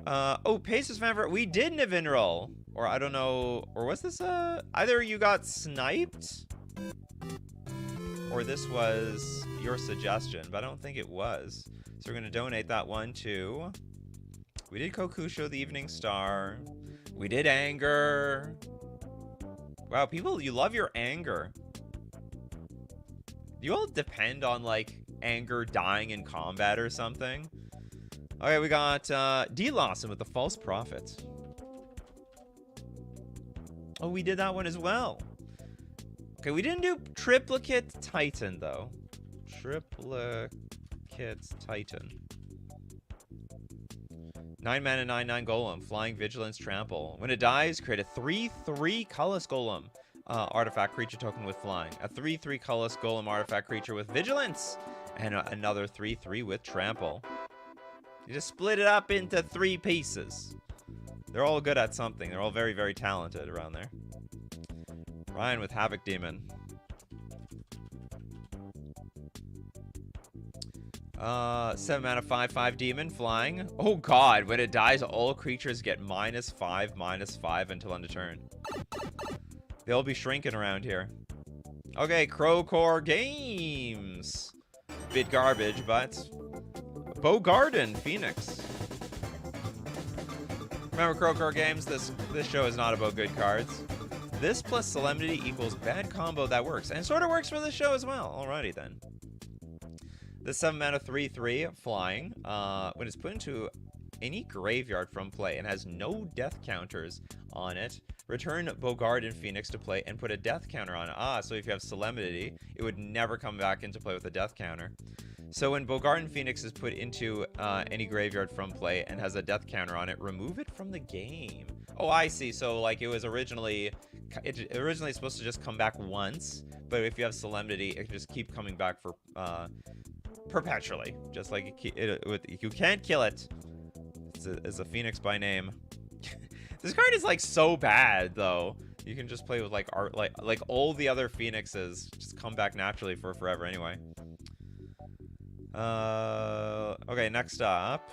Oh, Pace's Fanfare. We did Nivin roll. Or I don't know. Or was this either you got sniped? Or this was your suggestion, but I don't think it was. So we're going to donate that one to... We did Kokusho the Evening Star. We did Anger. Wow, people, you love your Anger. You all depend on, like, Anger dying in combat or something. Okay, we got D-Lawson with the False Prophet. Oh, we did that one as well. Okay, we didn't do Triplicate Titan, though. Triplicate Titan. 9 mana, 9/9 Golem. Flying, Vigilance, Trample. When it dies, create a 3/3 Colorless Golem artifact creature token with Flying. A 3/3 Colorless Golem artifact creature with Vigilance. And another 3/3 with Trample. You just split it up into 3 pieces. They're all good at something. They're all very, very talented around there. Ryan with Havoc Demon. 7 mana 5/5 Demon flying. Oh god, when it dies, all creatures get -5/-5 until end of turn. They'll be shrinking around here. Okay, Crowcore Games. Bit garbage, but Bogarden Phoenix. Remember Crowcore Games? This show is not about good cards. This plus Solemnity equals bad combo that works. And it sort of works for this show as well. Alrighty then. The 7 mana 3/3 flying. When it's put into any graveyard from play and has no death counters on it, return Bogarden Phoenix to play and put a death counter on it. So if you have Solemnity, it would never come back into play with a death counter. So when Bogarden Phoenix is put into any graveyard from play and has a death counter on it, remove it from the game. Oh, I see. So like it was originally supposed to just come back once, but if you have Solemnity, it can just keep coming back for perpetually. Just like you can't kill it. It's a Phoenix by name. This card is like so bad though. You can just play with like art, like all the other Phoenixes just come back naturally for forever anyway. Okay, next up.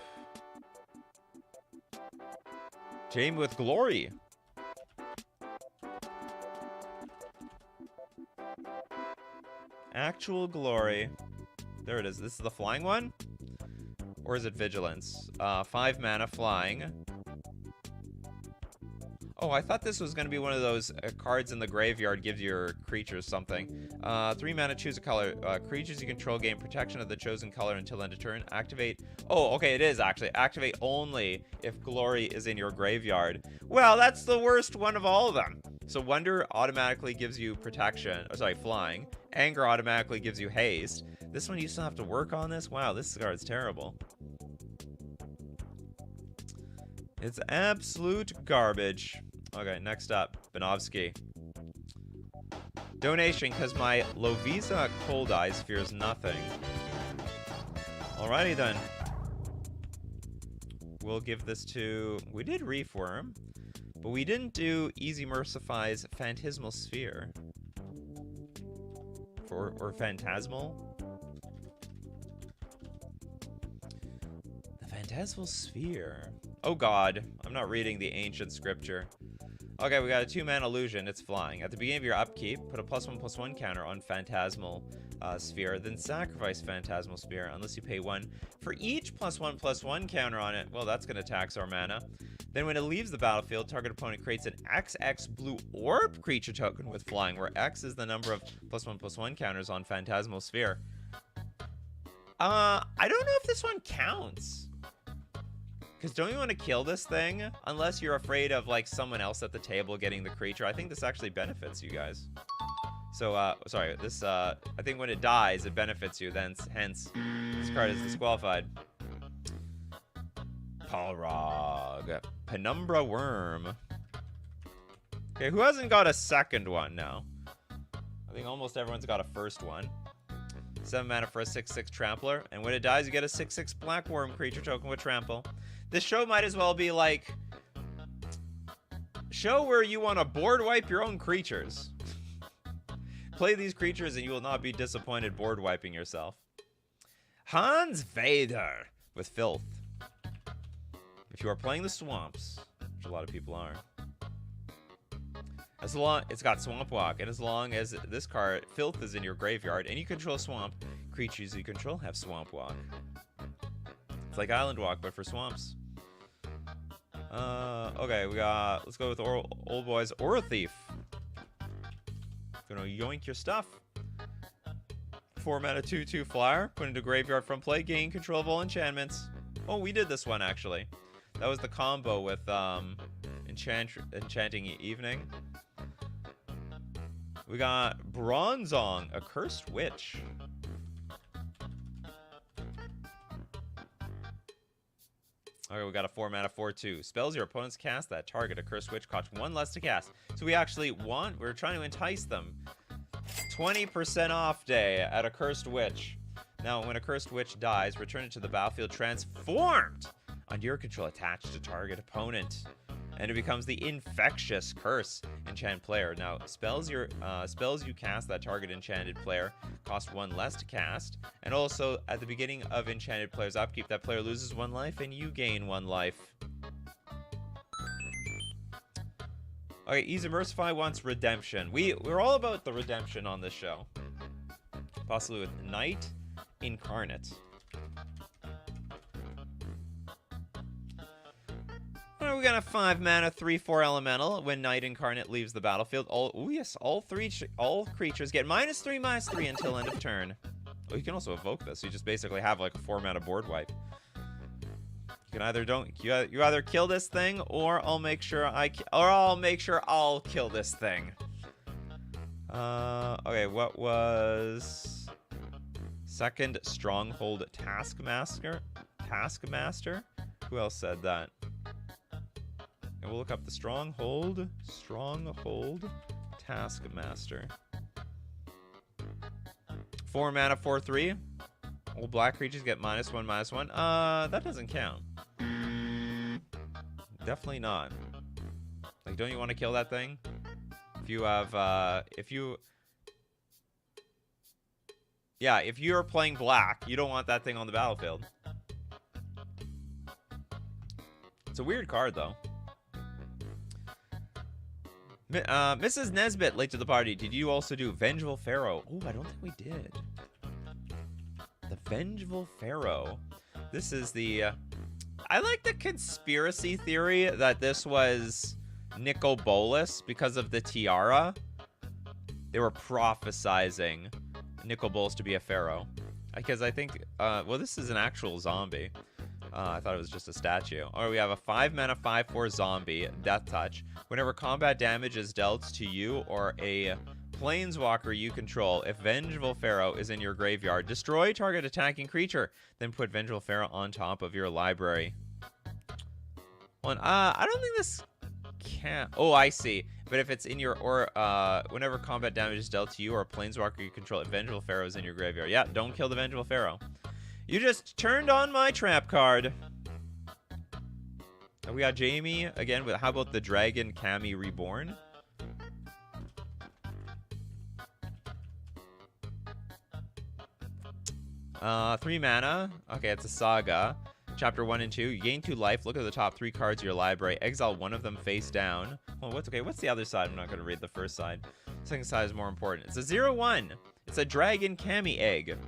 Jamie with Glory. Actual Glory. There it is. This is the flying one? Or is it Vigilance? 5 mana flying. Oh, I thought this was going to be one of those cards in the graveyard gives your creatures something. 3 mana, choose a color. Creatures you control gain protection of the chosen color until end of turn. Activate. Oh, okay, it is actually. Activate only if Glory is in your graveyard. Well, that's the worst one of all of them. So Wonder automatically gives you protection. Oh, sorry, flying. Anger automatically gives you haste. This one you still have to work on this? Wow, this card's terrible. It's absolute garbage. Okay, next up, Benovsky. Donation, because my Lovisa Cold Eyes fears nothing. Alrighty then. We'll give this to... We did Reform, but we didn't do Easy Mercify's Phantasmal Sphere. Or Phantasmal? The Phantasmal Sphere. Oh god, I'm not reading the ancient scripture. Okay, we got a 2-mana illusion. It's flying. At the beginning of your upkeep, put a +1/+1 counter on Phantasmal Sphere, then sacrifice Phantasmal Sphere unless you pay 1 for each +1/+1 counter on it. Well, that's going to tax our mana. Then when it leaves the battlefield, target opponent creates an XX blue orb creature token with flying, where X is the number of +1/+1 counters on Phantasmal Sphere. I don't know if this one counts. Because don't you want to kill this thing? Unless you're afraid of, like, someone else at the table getting the creature. I think this actually benefits you guys. So, sorry, this, I think when it dies, it benefits you. Then, hence, this card is disqualified. Palrog. Penumbra Worm. Okay, who hasn't got a second one now? I think almost everyone's got a first one. 7 mana for a 6/6 Trampler. And when it dies, you get a 6/6 Black Worm creature token with Trample. This show might as well be like... show where you want to board wipe your own creatures. Play these creatures and you will not be disappointed board wiping yourself. Hans Vader with Filth. If you are playing the swamps, which a lot of people are, as long it's got Swamp Walk, and as long as this card Filth is in your graveyard and you control swamp, creatures you control have Swamp Walk. It's like Island Walk, but for swamps. Okay, we got. Let's go with Old Boy's Aura Thief. Gonna yoink your stuff. 4 mana 2/2 flyer. Put into graveyard from play. Gain control of all enchantments. Oh, we did this one actually. That was the combo with Enchanting Evening. We got Bronzong, a Cursed Witch. Okay, we got a 4 mana 4/2. Spells your opponents cast that target a Cursed Witch cost 1 less to cast. So we actually we're trying to entice them. 20% off day at a Cursed Witch. Now, when a Cursed Witch dies, return it to the battlefield transformed under your control attached to target opponent. And it becomes the Infectious Curse enchant player. Now, spells you cast that target enchanted player cost 1 less to cast. And also, at the beginning of enchanted player's upkeep, that player loses 1 life and you gain 1 life. Okay, Easy Mercify wants redemption. We're all about the redemption on this show. Possibly with Knight Incarnate. Alright, we got a 5 mana 3/4 elemental. When Knight Incarnate leaves the battlefield, all creatures get -3/-3 until end of turn. Oh, you can also evoke this. You just basically have like a 4 mana board wipe. You can you either kill this thing, or I'll make sure I'll kill this thing. Okay, what was second Stronghold Taskmaster? Who else said that? And we'll look up the Stronghold Taskmaster. 4 mana 4/3. All black creatures get -1/-1. That doesn't count. Definitely not. Like, don't you want to kill that thing? If you have, if you're playing black, you don't want that thing on the battlefield. It's a weird card, though. Mrs. Nesbit, late to the party. Did you also do Vengeful Pharaoh? Oh, I don't think we did. The Vengeful Pharaoh. This is the... I like the conspiracy theory that this was Nicol Bolas because of the tiara. They were prophesizing Nicol Bolas to be a pharaoh. Because I think... well, this is an actual zombie. I thought it was just a statue. Alright, we have a 5 mana 5/4 zombie, Death Touch. Whenever combat damage is dealt to you or a planeswalker you control, if Vengeful Pharaoh is in your graveyard, destroy target attacking creature. Then put Vengeful Pharaoh on top of your library. I don't think this can... Oh, I see. But if it's in your... whenever combat damage is dealt to you or a planeswalker you control, if Vengeful Pharaoh is in your graveyard. Yeah, don't kill the Vengeful Pharaoh. You just turned on my trap card. And we got Jamie again with how about the Dragon Kami Reborn? Uh, 3 mana. Okay, it's a saga. Chapter 1 and 2. You gain 2 life. Look at the top 3 cards of your library. Exile one of them face down. Well, what's the other side? I'm not going to read the first side. Second side is more important. It's a 0/1. It's a Dragon Kami egg.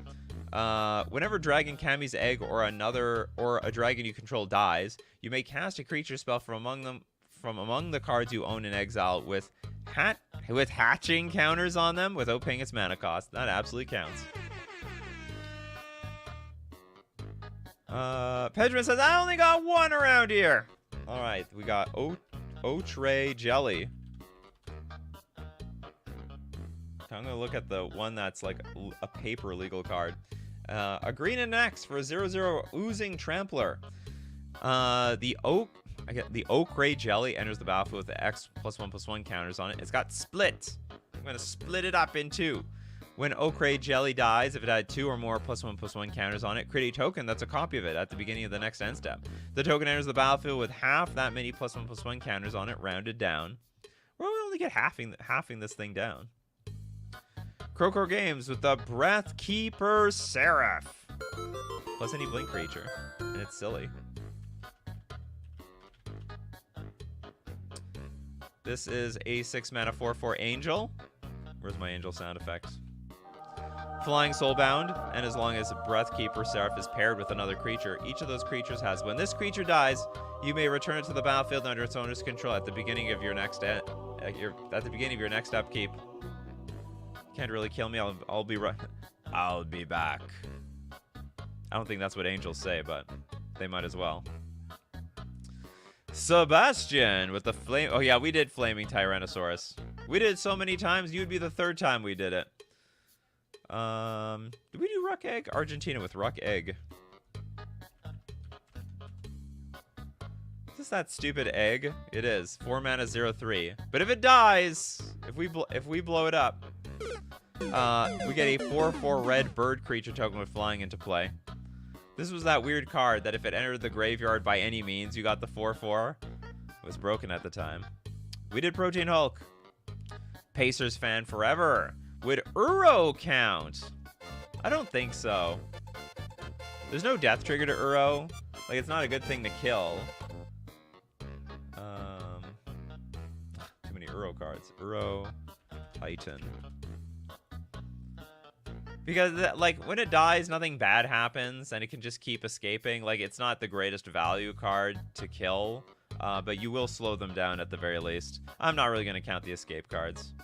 Whenever Dragon Kami's egg or a dragon you control dies, you may cast a creature spell from among the cards you own in exile with hatching counters on them without paying its mana cost. That absolutely counts. Pedro says, I only got 1 around here. All right, we got Outre Jelly. I'm going to look at the one that's like a paper legal card. A green and an X for a 0/0 Oozing Trampler. The Oak Ray Jelly enters the battlefield with the X +1/+1 counters on it. It's got Split. I'm going to split it up in 2. When Oak Ray Jelly dies, if it had 2 or more +1/+1 counters on it, create a token that's a copy of it at the beginning of the next end step. The token enters the battlefield with half that many +1/+1 counters on it, rounded down. We're only get halving this thing down. Crocor Games with the Breathkeeper Seraph. Plus any blink creature. And it's silly. This is a 6 mana 4/4 Angel. Where's my angel sound effects? Flying Soulbound, and as long as Breathkeeper Seraph is paired with another creature, each of those creatures has, when this creature dies, you may return it to the battlefield under its owner's control at the beginning of your next upkeep. Can't really kill me. I'll be back. I don't think that's what angels say, but they might as well. Sebastian with the flame. Oh yeah, we did Flaming Tyrannosaurus. We did it so many times. You'd be the 3rd time we did it. Did we do Ruck Egg? Argentina with Ruck Egg. Is this that stupid egg? It is. 4 mana 0/3. But if it dies, if we blow it up, we get a 4/4 red bird creature token with flying into play. This was that weird card that if it entered the graveyard by any means, you got the 4/4. It was broken at the time. We did Protein Hulk. Pacers fan forever. Would Uro count? I don't think so. There's no death trigger to Uro. Like, it's not a good thing to kill. Too many Uro cards. Uro Titan. Because, like, when it dies, nothing bad happens, and it can just keep escaping. Like, it's not the greatest value card to kill, but you will slow them down at the very least. I'm not really going to count the escape cards.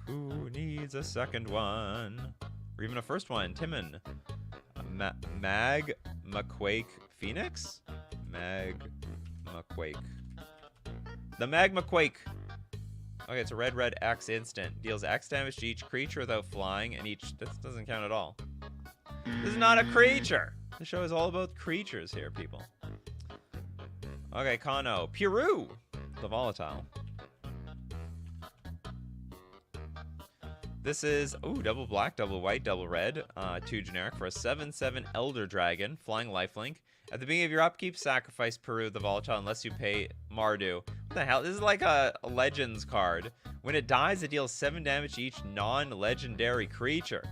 Who needs a second one? Or even a first one? Timon. Mag McQuake Phoenix? Mag McQuake. The Magma Quake. Okay, it's a red X instant. Deals X damage to each creature without flying, and this doesn't count at all. This is not a creature. The show is all about creatures here, people. Okay, Kano. Piru, the volatile. This is, double black, double white, double red. 2 generic for a 7/7 Elder Dragon, flying lifelink. At the beginning of your upkeep, sacrifice Piru, the volatile, unless you pay Mardu. What the hell? This is like a Legends card. When it dies, it deals 7 damage to each non-legendary creature.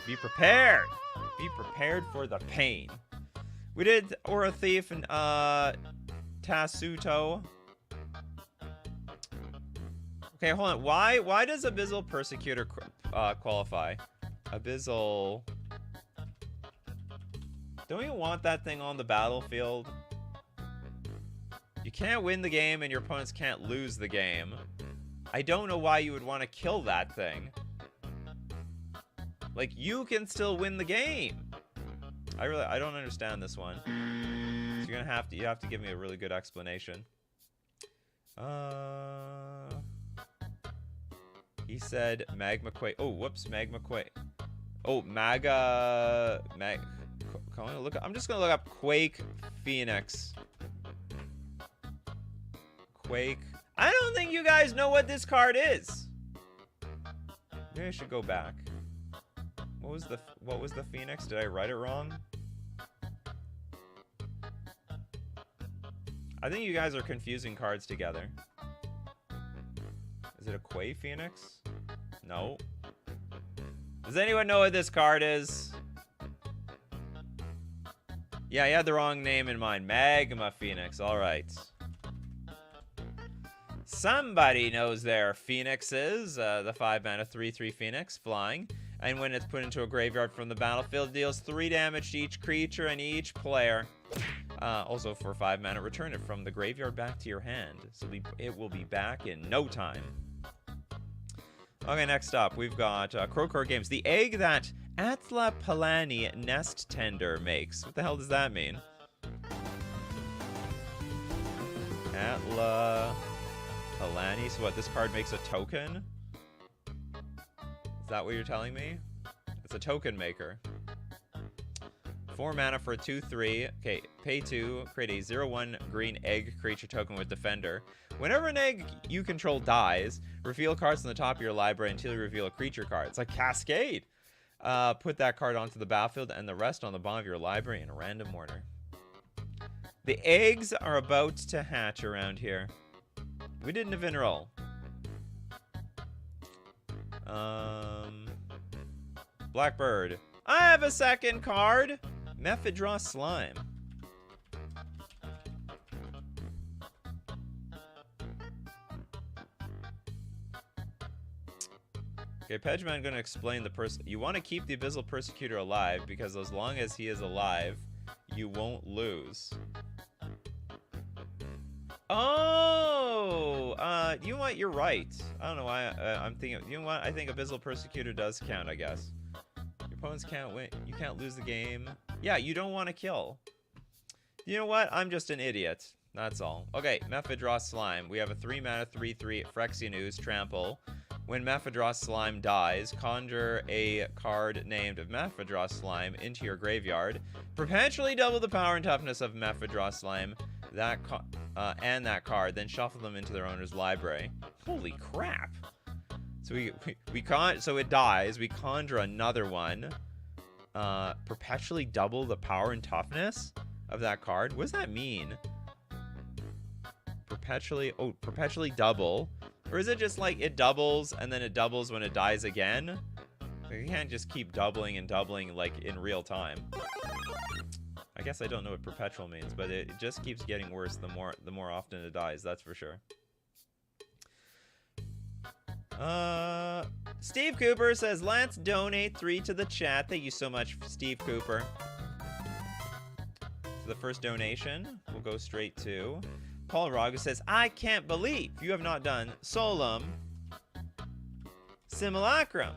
Be prepared. Be prepared for the pain. We did Aura Thief and Tasuto. Okay, hold on. Why does Abyssal Persecutor qualify? Abyssal. Don't you want that thing on the battlefield? You can't win the game and your opponents can't lose the game. I don't know why you would want to kill that thing. Like, you can still win the game. I don't understand this one. So you have to give me a really good explanation. He said Magma Quake. Oh, whoops, Magma Quake. Oh, I'm just gonna look up Quake Phoenix. Quake. I don't think you guys know what this card is. Maybe I should go back. What was the Phoenix? Did I write it wrong? I think you guys are confusing cards together. Is it a Quay Phoenix? No. Does anyone know what this card is? Yeah, you had the wrong name in mind. Magma Phoenix. All right. Somebody knows their phoenixes. The 5-mana 3/3 Phoenix flying. And when it's put into a graveyard from the battlefield, deals 3 damage to each creature and each player. Also for 5 mana, return it from the graveyard back to your hand. So it will be back in no time. Okay, next up, we've got Crowcore Games. The egg that Atla Palani Nest Tender makes. What the hell does that mean? Atla Palani. So what, this card makes a token? Is that what you're telling me? It's a token maker. 4 mana for a 2/3. Okay, pay 2. Create a 0/1 green egg creature token with Defender. Whenever an egg you control dies, reveal cards on the top of your library until you reveal a creature card. It's like Cascade. Put that card onto the battlefield and the rest on the bottom of your library in a random order. The eggs are about to hatch around here. We did an event roll. Blackbird. I have a second card. Mephidra Slime. Okay, Pedgeman going to explain the person. You want to keep the Abyssal Persecutor alive because as long as he is alive, you won't lose. Oh, you know what? You're right. I don't know why I'm thinking. You know what? I think Abyssal Persecutor does count. I guess your opponents can't win. You can't lose the game. Yeah, you don't want to kill. You know what? I'm just an idiot. That's all. Okay, Mephidra Slime. We have a 3 mana 3/3 Phyrexian Ooze Trample. When Mephidra Slime dies, conjure a card named Mephidra Slime into your graveyard. Perpetually double the power and toughness of Mephidra Slime and that card, then shuffle them into their owner's library. Holy crap! So so it dies. We conjure another one. Perpetually double the power and toughness of that card. What does that mean? Perpetually double. Or is it just like it doubles and then it doubles when it dies again? Like, you can't just keep doubling and doubling like in real time. I guess I don't know what perpetual means, but it just keeps getting worse the more often it dies, that's for sure. Steve Cooper says, let's donate 3 to the chat. Thank you so much, Steve Cooper. So the first donation will go straight to Paul Ragu says, I can't believe you have not done Solemn Simulacrum.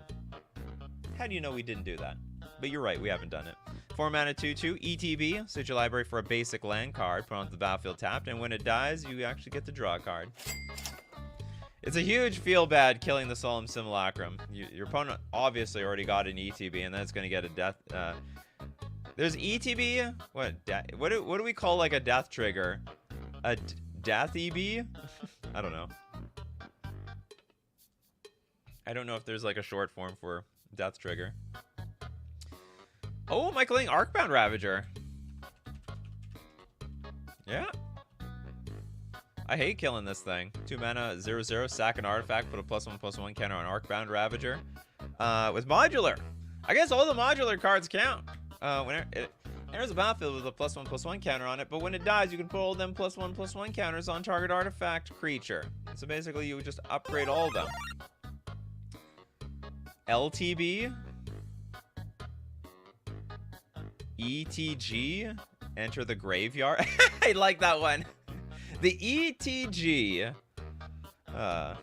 How do you know we didn't do that? But you're right, we haven't done it. 4 mana 2/2 ETB. Search your library for a basic land card, put onto the battlefield tapped, and when it dies, you actually get to draw a card. It's a huge feel bad killing the Solemn Simulacrum. Your opponent obviously already got an ETB, and then it's going to get a death. There's ETB? What do we call like a death trigger? A death EB? I don't know. I don't know if there's like a short form for death trigger. Oh, Michael Ling, Arcbound Ravager. Yeah. I hate killing this thing. 2 mana, 0/0, sack an artifact, put a +1/+1 counter on Arcbound Ravager. With modular. I guess all the modular cards count. Whenever it enters a battlefield with a +1/+1 counter on it, but when it dies, you can put all them +1/+1 counters on target artifact creature. So basically, you would just upgrade all of them. LTB. ETG. Enter the graveyard. I like that one. The ETG. I'm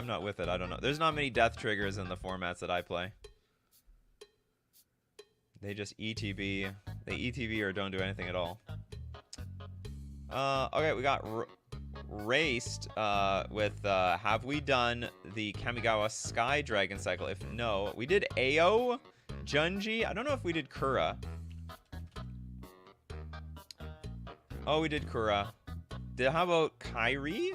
not with it. I don't know. There's not many death triggers in the formats that I play. They just ETB. They ETB or don't do anything at all. Okay, we got raced with have we done the Kamigawa Sky Dragon cycle? If no, we did AO, Junji. I don't know if we did Kura. Oh, we did Kura. How about Kyrie?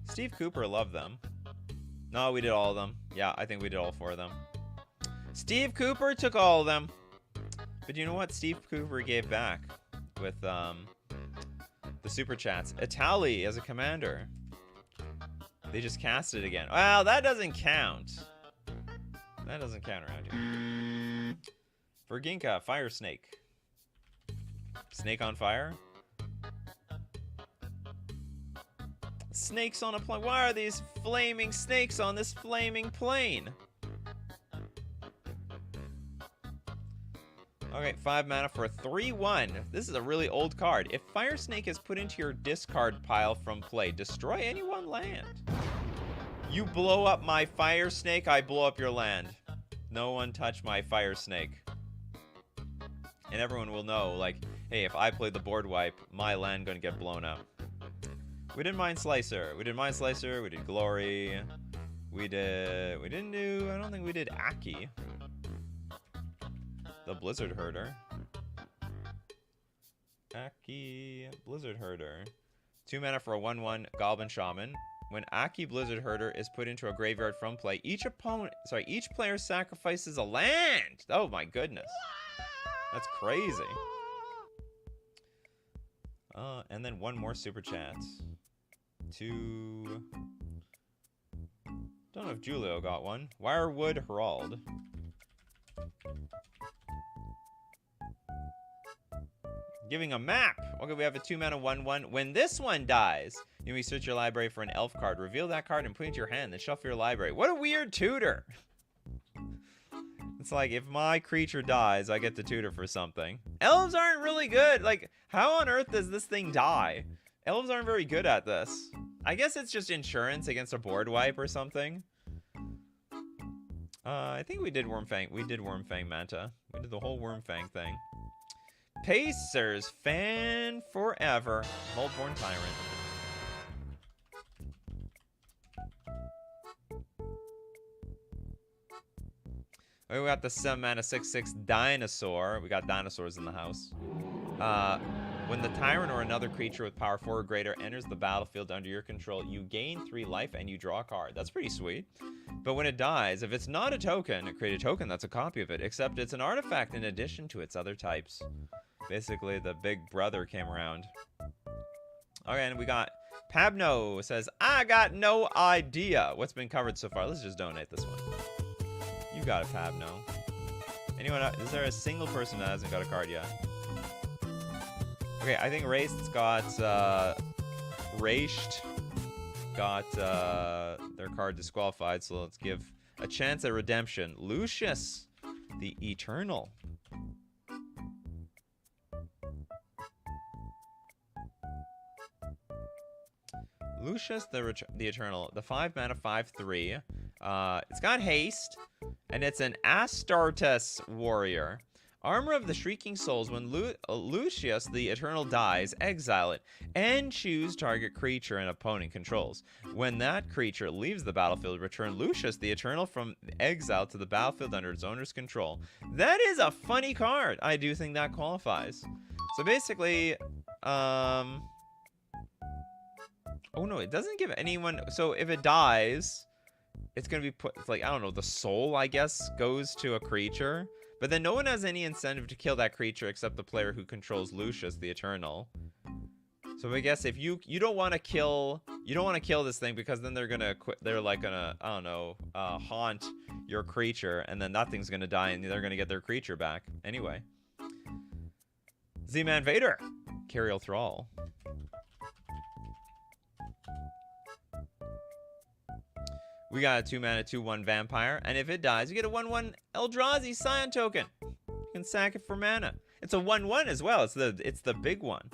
Steve Cooper loved them. No, we did all of them. Yeah, I think we did all 4 of them. Steve Cooper took all of them. But you know what? Steve Cooper gave back with the super chats. Itali as a commander. They just cast it again. Well, that doesn't count. That doesn't count around here. For Ginka, Fire Snake. Snake on fire? Snakes on a plane. Why are these flaming snakes on this flaming plane? Okay, 5 mana for a 3/1. This is a really old card. If Fire Snake is put into your discard pile from play, destroy any one land. You blow up my Fire Snake, I blow up your land. No one touch my Fire Snake. And everyone will know, like, hey, if I play the board wipe, my land gonna get blown up. We did Mind Slicer. We did Mind Slicer. We did Glory. We didn't do, I don't think we did Aki. The Blizzard Herder. Aki Blizzard Herder. 2 mana for a 1/1 Goblin Shaman. When Aki Blizzard Herder is put into a graveyard from play, each player sacrifices a land. Oh my goodness. That's crazy. And then one more super chat. Don't know if Julio got one. Wirewood Herald. Giving a map. Okay, we have a 2 mana 1/1. When this one dies, you may search your library for an elf card. Reveal that card and put it into your hand, then shuffle your library. What a weird tutor. It's like, if my creature dies, I get to tutor for something. Elves aren't really good. Like, how on earth does this thing die? Elves aren't very good at this. I guess it's just insurance against a board wipe or something. I think we did Wormfang. We did Wormfang Manta. We did the whole Wormfang thing. Pacers, fan forever. Moldborn Tyrant. We got the 7 mana 6/6 dinosaur. We got dinosaurs in the house. When the tyrant or another creature with power 4 or greater enters the battlefield under your control, you gain 3 life and you draw a card. That's pretty sweet. But when it dies, if it's not a token, create a token that's a copy of it, except it's an artifact in addition to its other types. Basically, the big brother came around. Okay, and we got Pabno says, I got no idea what's been covered so far. Let's just donate this one. You got it, Pabno. Anyone? Is there a single person that hasn't got a card yet? Okay, I think Raced got Raced got their card disqualified, so let's give a chance at redemption. Lucius, the Eternal. Lucius, the Eternal, the 5 mana 5/3. It's got haste, and it's an Astartes warrior. Armor of the Shrieking Souls. When Lucius, the Eternal, dies, exile it, and choose target creature an opponent controls. When that creature leaves the battlefield, return Lucius, the Eternal, from exile to the battlefield under its owner's control. That is a funny card. I do think that qualifies. So basically, oh no, it doesn't give anyone. So if it dies, it's gonna be put. It's like, I don't know, the soul, I guess, goes to a creature. But then no one has any incentive to kill that creature except the player who controls Lucius, the Eternal. So I guess if you don't want to kill, this thing, because then they're gonna quit. They're like gonna, I don't know, haunt your creature, and then that thing's gonna die, and they're gonna get their creature back anyway. Z-Man Vader, Cariel Thrall. We got a 2 mana 2/1 vampire, and if it dies, you get a 1/1 Eldrazi Scion token. You can sack it for mana. It's a 1/1 as well. It's the big one.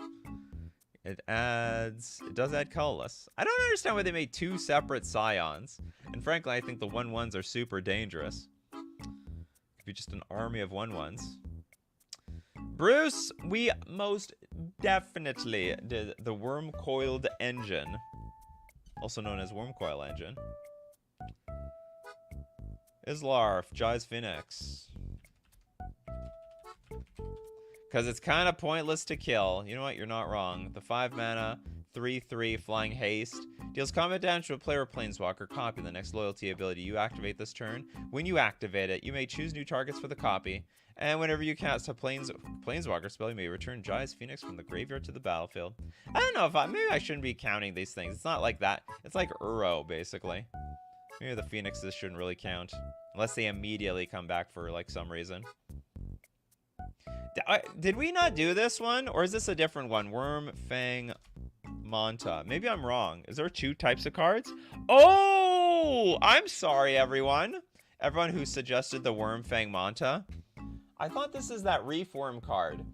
It does add colorless. I don't understand why they made 2 separate Scions. And frankly, I think the 1/1s are super dangerous. Could be just an army of 1/1s. Bruce, we most definitely did the Worm-Coiled Engine, also known as Wormcoil Engine. Islarf, Jai's Phoenix. Because it's kind of pointless to kill. You know what? You're not wrong. The 5 mana, 3/3 Flying Haste deals combat damage to a player or planeswalker copy the next loyalty ability you activate this turn. When you activate it, you may choose new targets for the copy. And whenever you cast a planeswalker spell, you may return Jai's Phoenix from the graveyard to the battlefield. I don't know if maybe I shouldn't be counting these things. It's not like that. It's like Uro, basically. Maybe the Phoenixes shouldn't really count. Unless they immediately come back for, like, some reason. Did we not do this one? Or is this a different one? Worm, Fang, Manta. Maybe I'm wrong. Is there 2 types of cards? Oh! I'm sorry, everyone. Everyone who suggested the Worm, Fang, Manta. I thought this is that Reform card.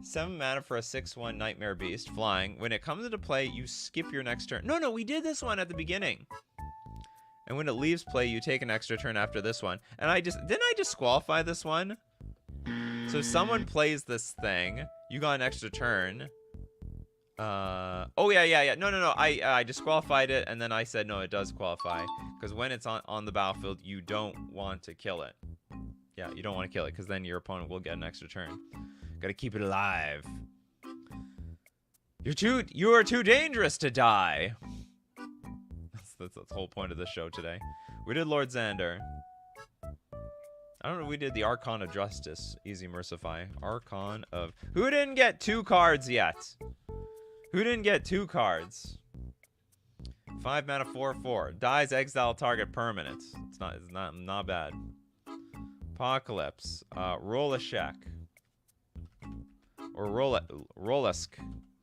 7 mana for a 6/1 Nightmare Beast, flying. When it comes into play, you skip your next turn. No, we did this one at the beginning. And when it leaves play, you take an extra turn after this one. And didn't I disqualify this one? So someone plays this thing. You got an extra turn. Oh, yeah. No. I disqualified it, and then I said, no, it does qualify. Because when it's on the battlefield, you don't want to kill it. Yeah, you don't want to kill it, because then your opponent will get an extra turn. Gotta keep it alive. You are too dangerous to die. That's the whole point of this show today. We did Lord Xander. I don't know. We did the Archon of Justice. Easy Mercify. Archon of... Who didn't get 2 cards yet? Who didn't get 2 cards? 5 mana 4/4. Dies, exile target permanent. It's not bad. Apocalypse. Rolaschek. Or Rolisk.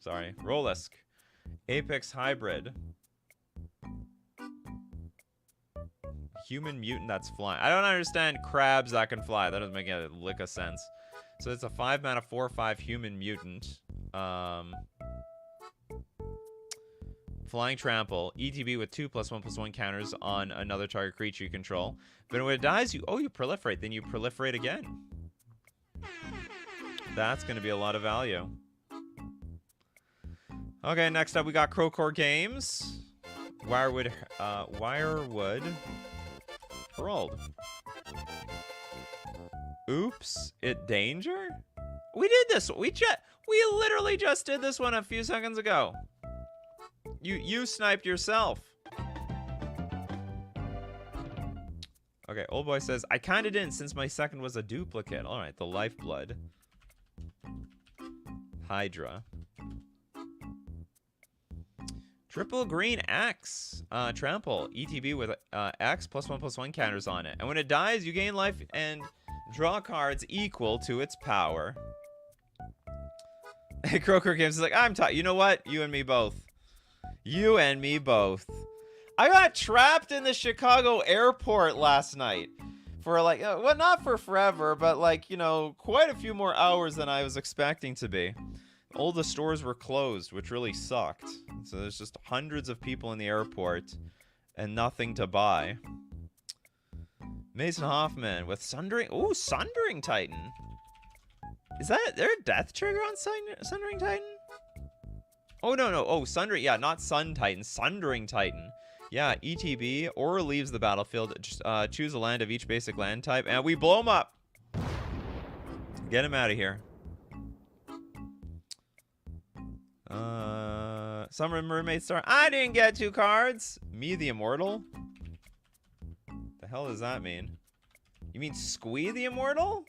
Sorry. Rolisk. Apex Hybrid. Human mutant that's flying. I don't understand crabs that can fly. That doesn't make a lick of sense. So it's a 5 mana 4/5 human mutant. Flying Trample. ETB with 2+1/+1 counters on another target creature you control. But when it dies, you proliferate. Then you proliferate again. That's going to be a lot of value. Okay, next up we got Crowcore Games. Wirewood Herald. Oops, it danger? We did this. We literally just did this one a few seconds ago. You sniped yourself. Okay, old boy says, I kinda didn't since my second was a duplicate. Alright, the Lifeblood. Hydra. Triple green X. Trample. ETB with X +1/+1 counters on it. And when it dies, you gain life and draw cards equal to its power. Croker Games is like, I'm tired. You know what? You and me both. You and me both. I got trapped in the Chicago airport last night. For like, well, not for forever, but like, you know, quite a few more hours than I was expecting to be. All the stores were closed, which really sucked. So there's just hundreds of people in the airport and nothing to buy. Mason Hoffman with Sundering. Ooh, Sundering Titan. Is there a death trigger on Sundering Titan? Oh, no. Oh, Sundering. Yeah, not Sun Titan. Sundering Titan. Yeah, ETB or leaves the battlefield. Just choose a land of each basic land type, and we blow him up. Get him out of here. Summer Mermaid Star. I didn't get 2 cards. Me the Immortal? The hell does that mean? You mean Squee the Immortal?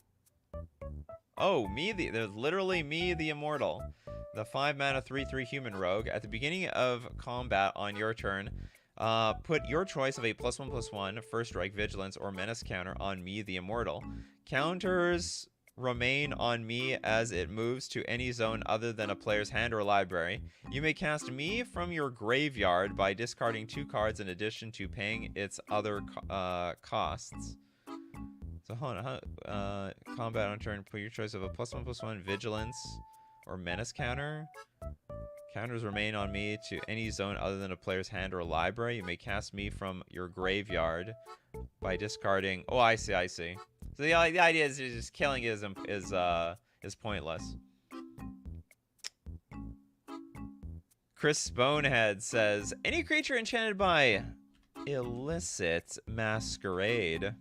Oh, there's literally Me the Immortal. The 5 mana 3/3 human rogue. At the beginning of combat on your turn, put your choice of a +1/+1 first strike, vigilance, or menace counter on Me the Immortal. Counters remain on Me as it moves to any zone other than a player's hand or library. You may cast Me from your graveyard by discarding 2 cards in addition to paying its other costs. So hold on, combat on turn, put your choice of a +1/+1 vigilance or menace counter. Counters remain on Me to any zone other than a player's hand or library. You may cast Me from your graveyard by discarding. Oh, I see. So the idea is just killing is pointless. Chris Bonehead says, any creature enchanted by illicit masquerade.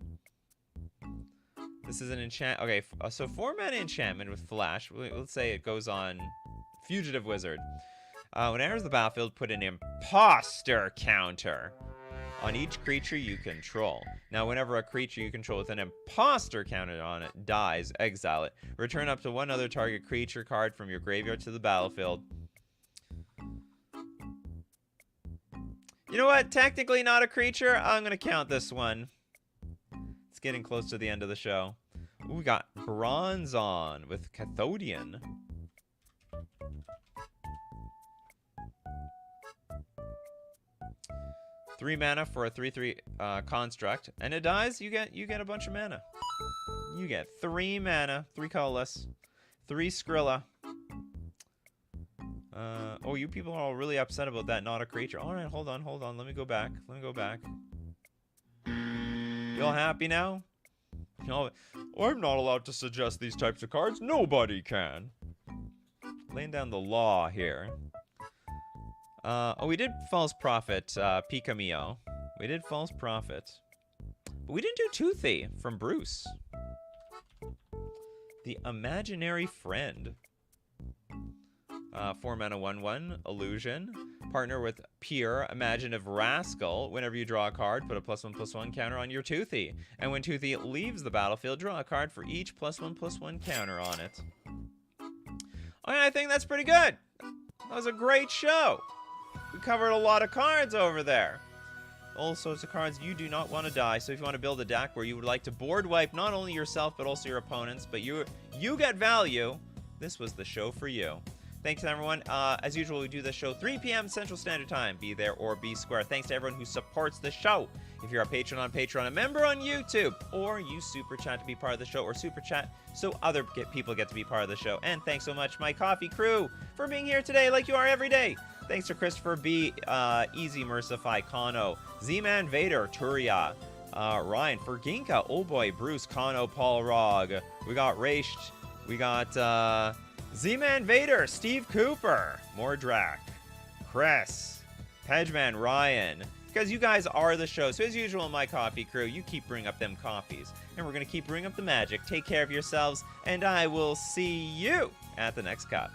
This is an enchant. Okay, so 4 mana enchantment with flash. Let's say it goes on Fugitive Wizard. When it enters the battlefield, put an imposter counter on each creature you control. Now, whenever a creature you control with an imposter counter on it dies, exile it. Return up to 1 other target creature card from your graveyard to the battlefield. You know what? Technically not a creature. I'm going to count this one. It's getting close to the end of the show. Ooh, we got Bronzon with Cathodian. Three mana for a 3/3 construct, and it dies. You get a bunch of mana. You get 3 mana, 3 colorless, 3 Skrilla. Oh, you people are all really upset about that. Not a creature. All right, hold on. Let me go back. You all happy now? I'm not allowed to suggest these types of cards. Nobody can. Laying down the law here. Oh, we did False Prophet, Picamio. We did False Prophet. But we didn't do Toothy from Bruce. The Imaginary Friend. 4 mana 1/1, Illusion. Partner with Pure Imaginative Rascal. Whenever you draw a card, put a +1/+1 counter on your Toothy. And when Toothy leaves the battlefield, draw a card for each +1/+1 counter on it. Okay, I think that's pretty good. That was a great show. We covered a lot of cards over there. All sorts of cards. You do not want to die. So if you want to build a deck where you would like to board wipe not only yourself but also your opponents, but you get value, this was the show for you. Thanks to everyone. As usual, we do this show 3 p.m. Central Standard Time. Be there or be square. Thanks to everyone who supports the show. If you're a patron on Patreon, a member on YouTube, or you super chat to be part of the show, or super chat so other people get to be part of the show. And thanks so much, my coffee crew, for being here today like you are every day. Thanks to Christopher B, Easy Mercify, Kano, Z-Man Vader, Turia, Ryan, Ferginka, Oh Boy, Bruce, Kano, Paul Rog. We got Rasht. We got Z-Man Vader, Steve Cooper, Mordrak, Chris, Pedgeman, Ryan. Because you guys are the show. So as usual, my coffee crew, you keep bringing up them coffees. And we're going to keep bringing up the magic. Take care of yourselves, and I will see you at the next cup.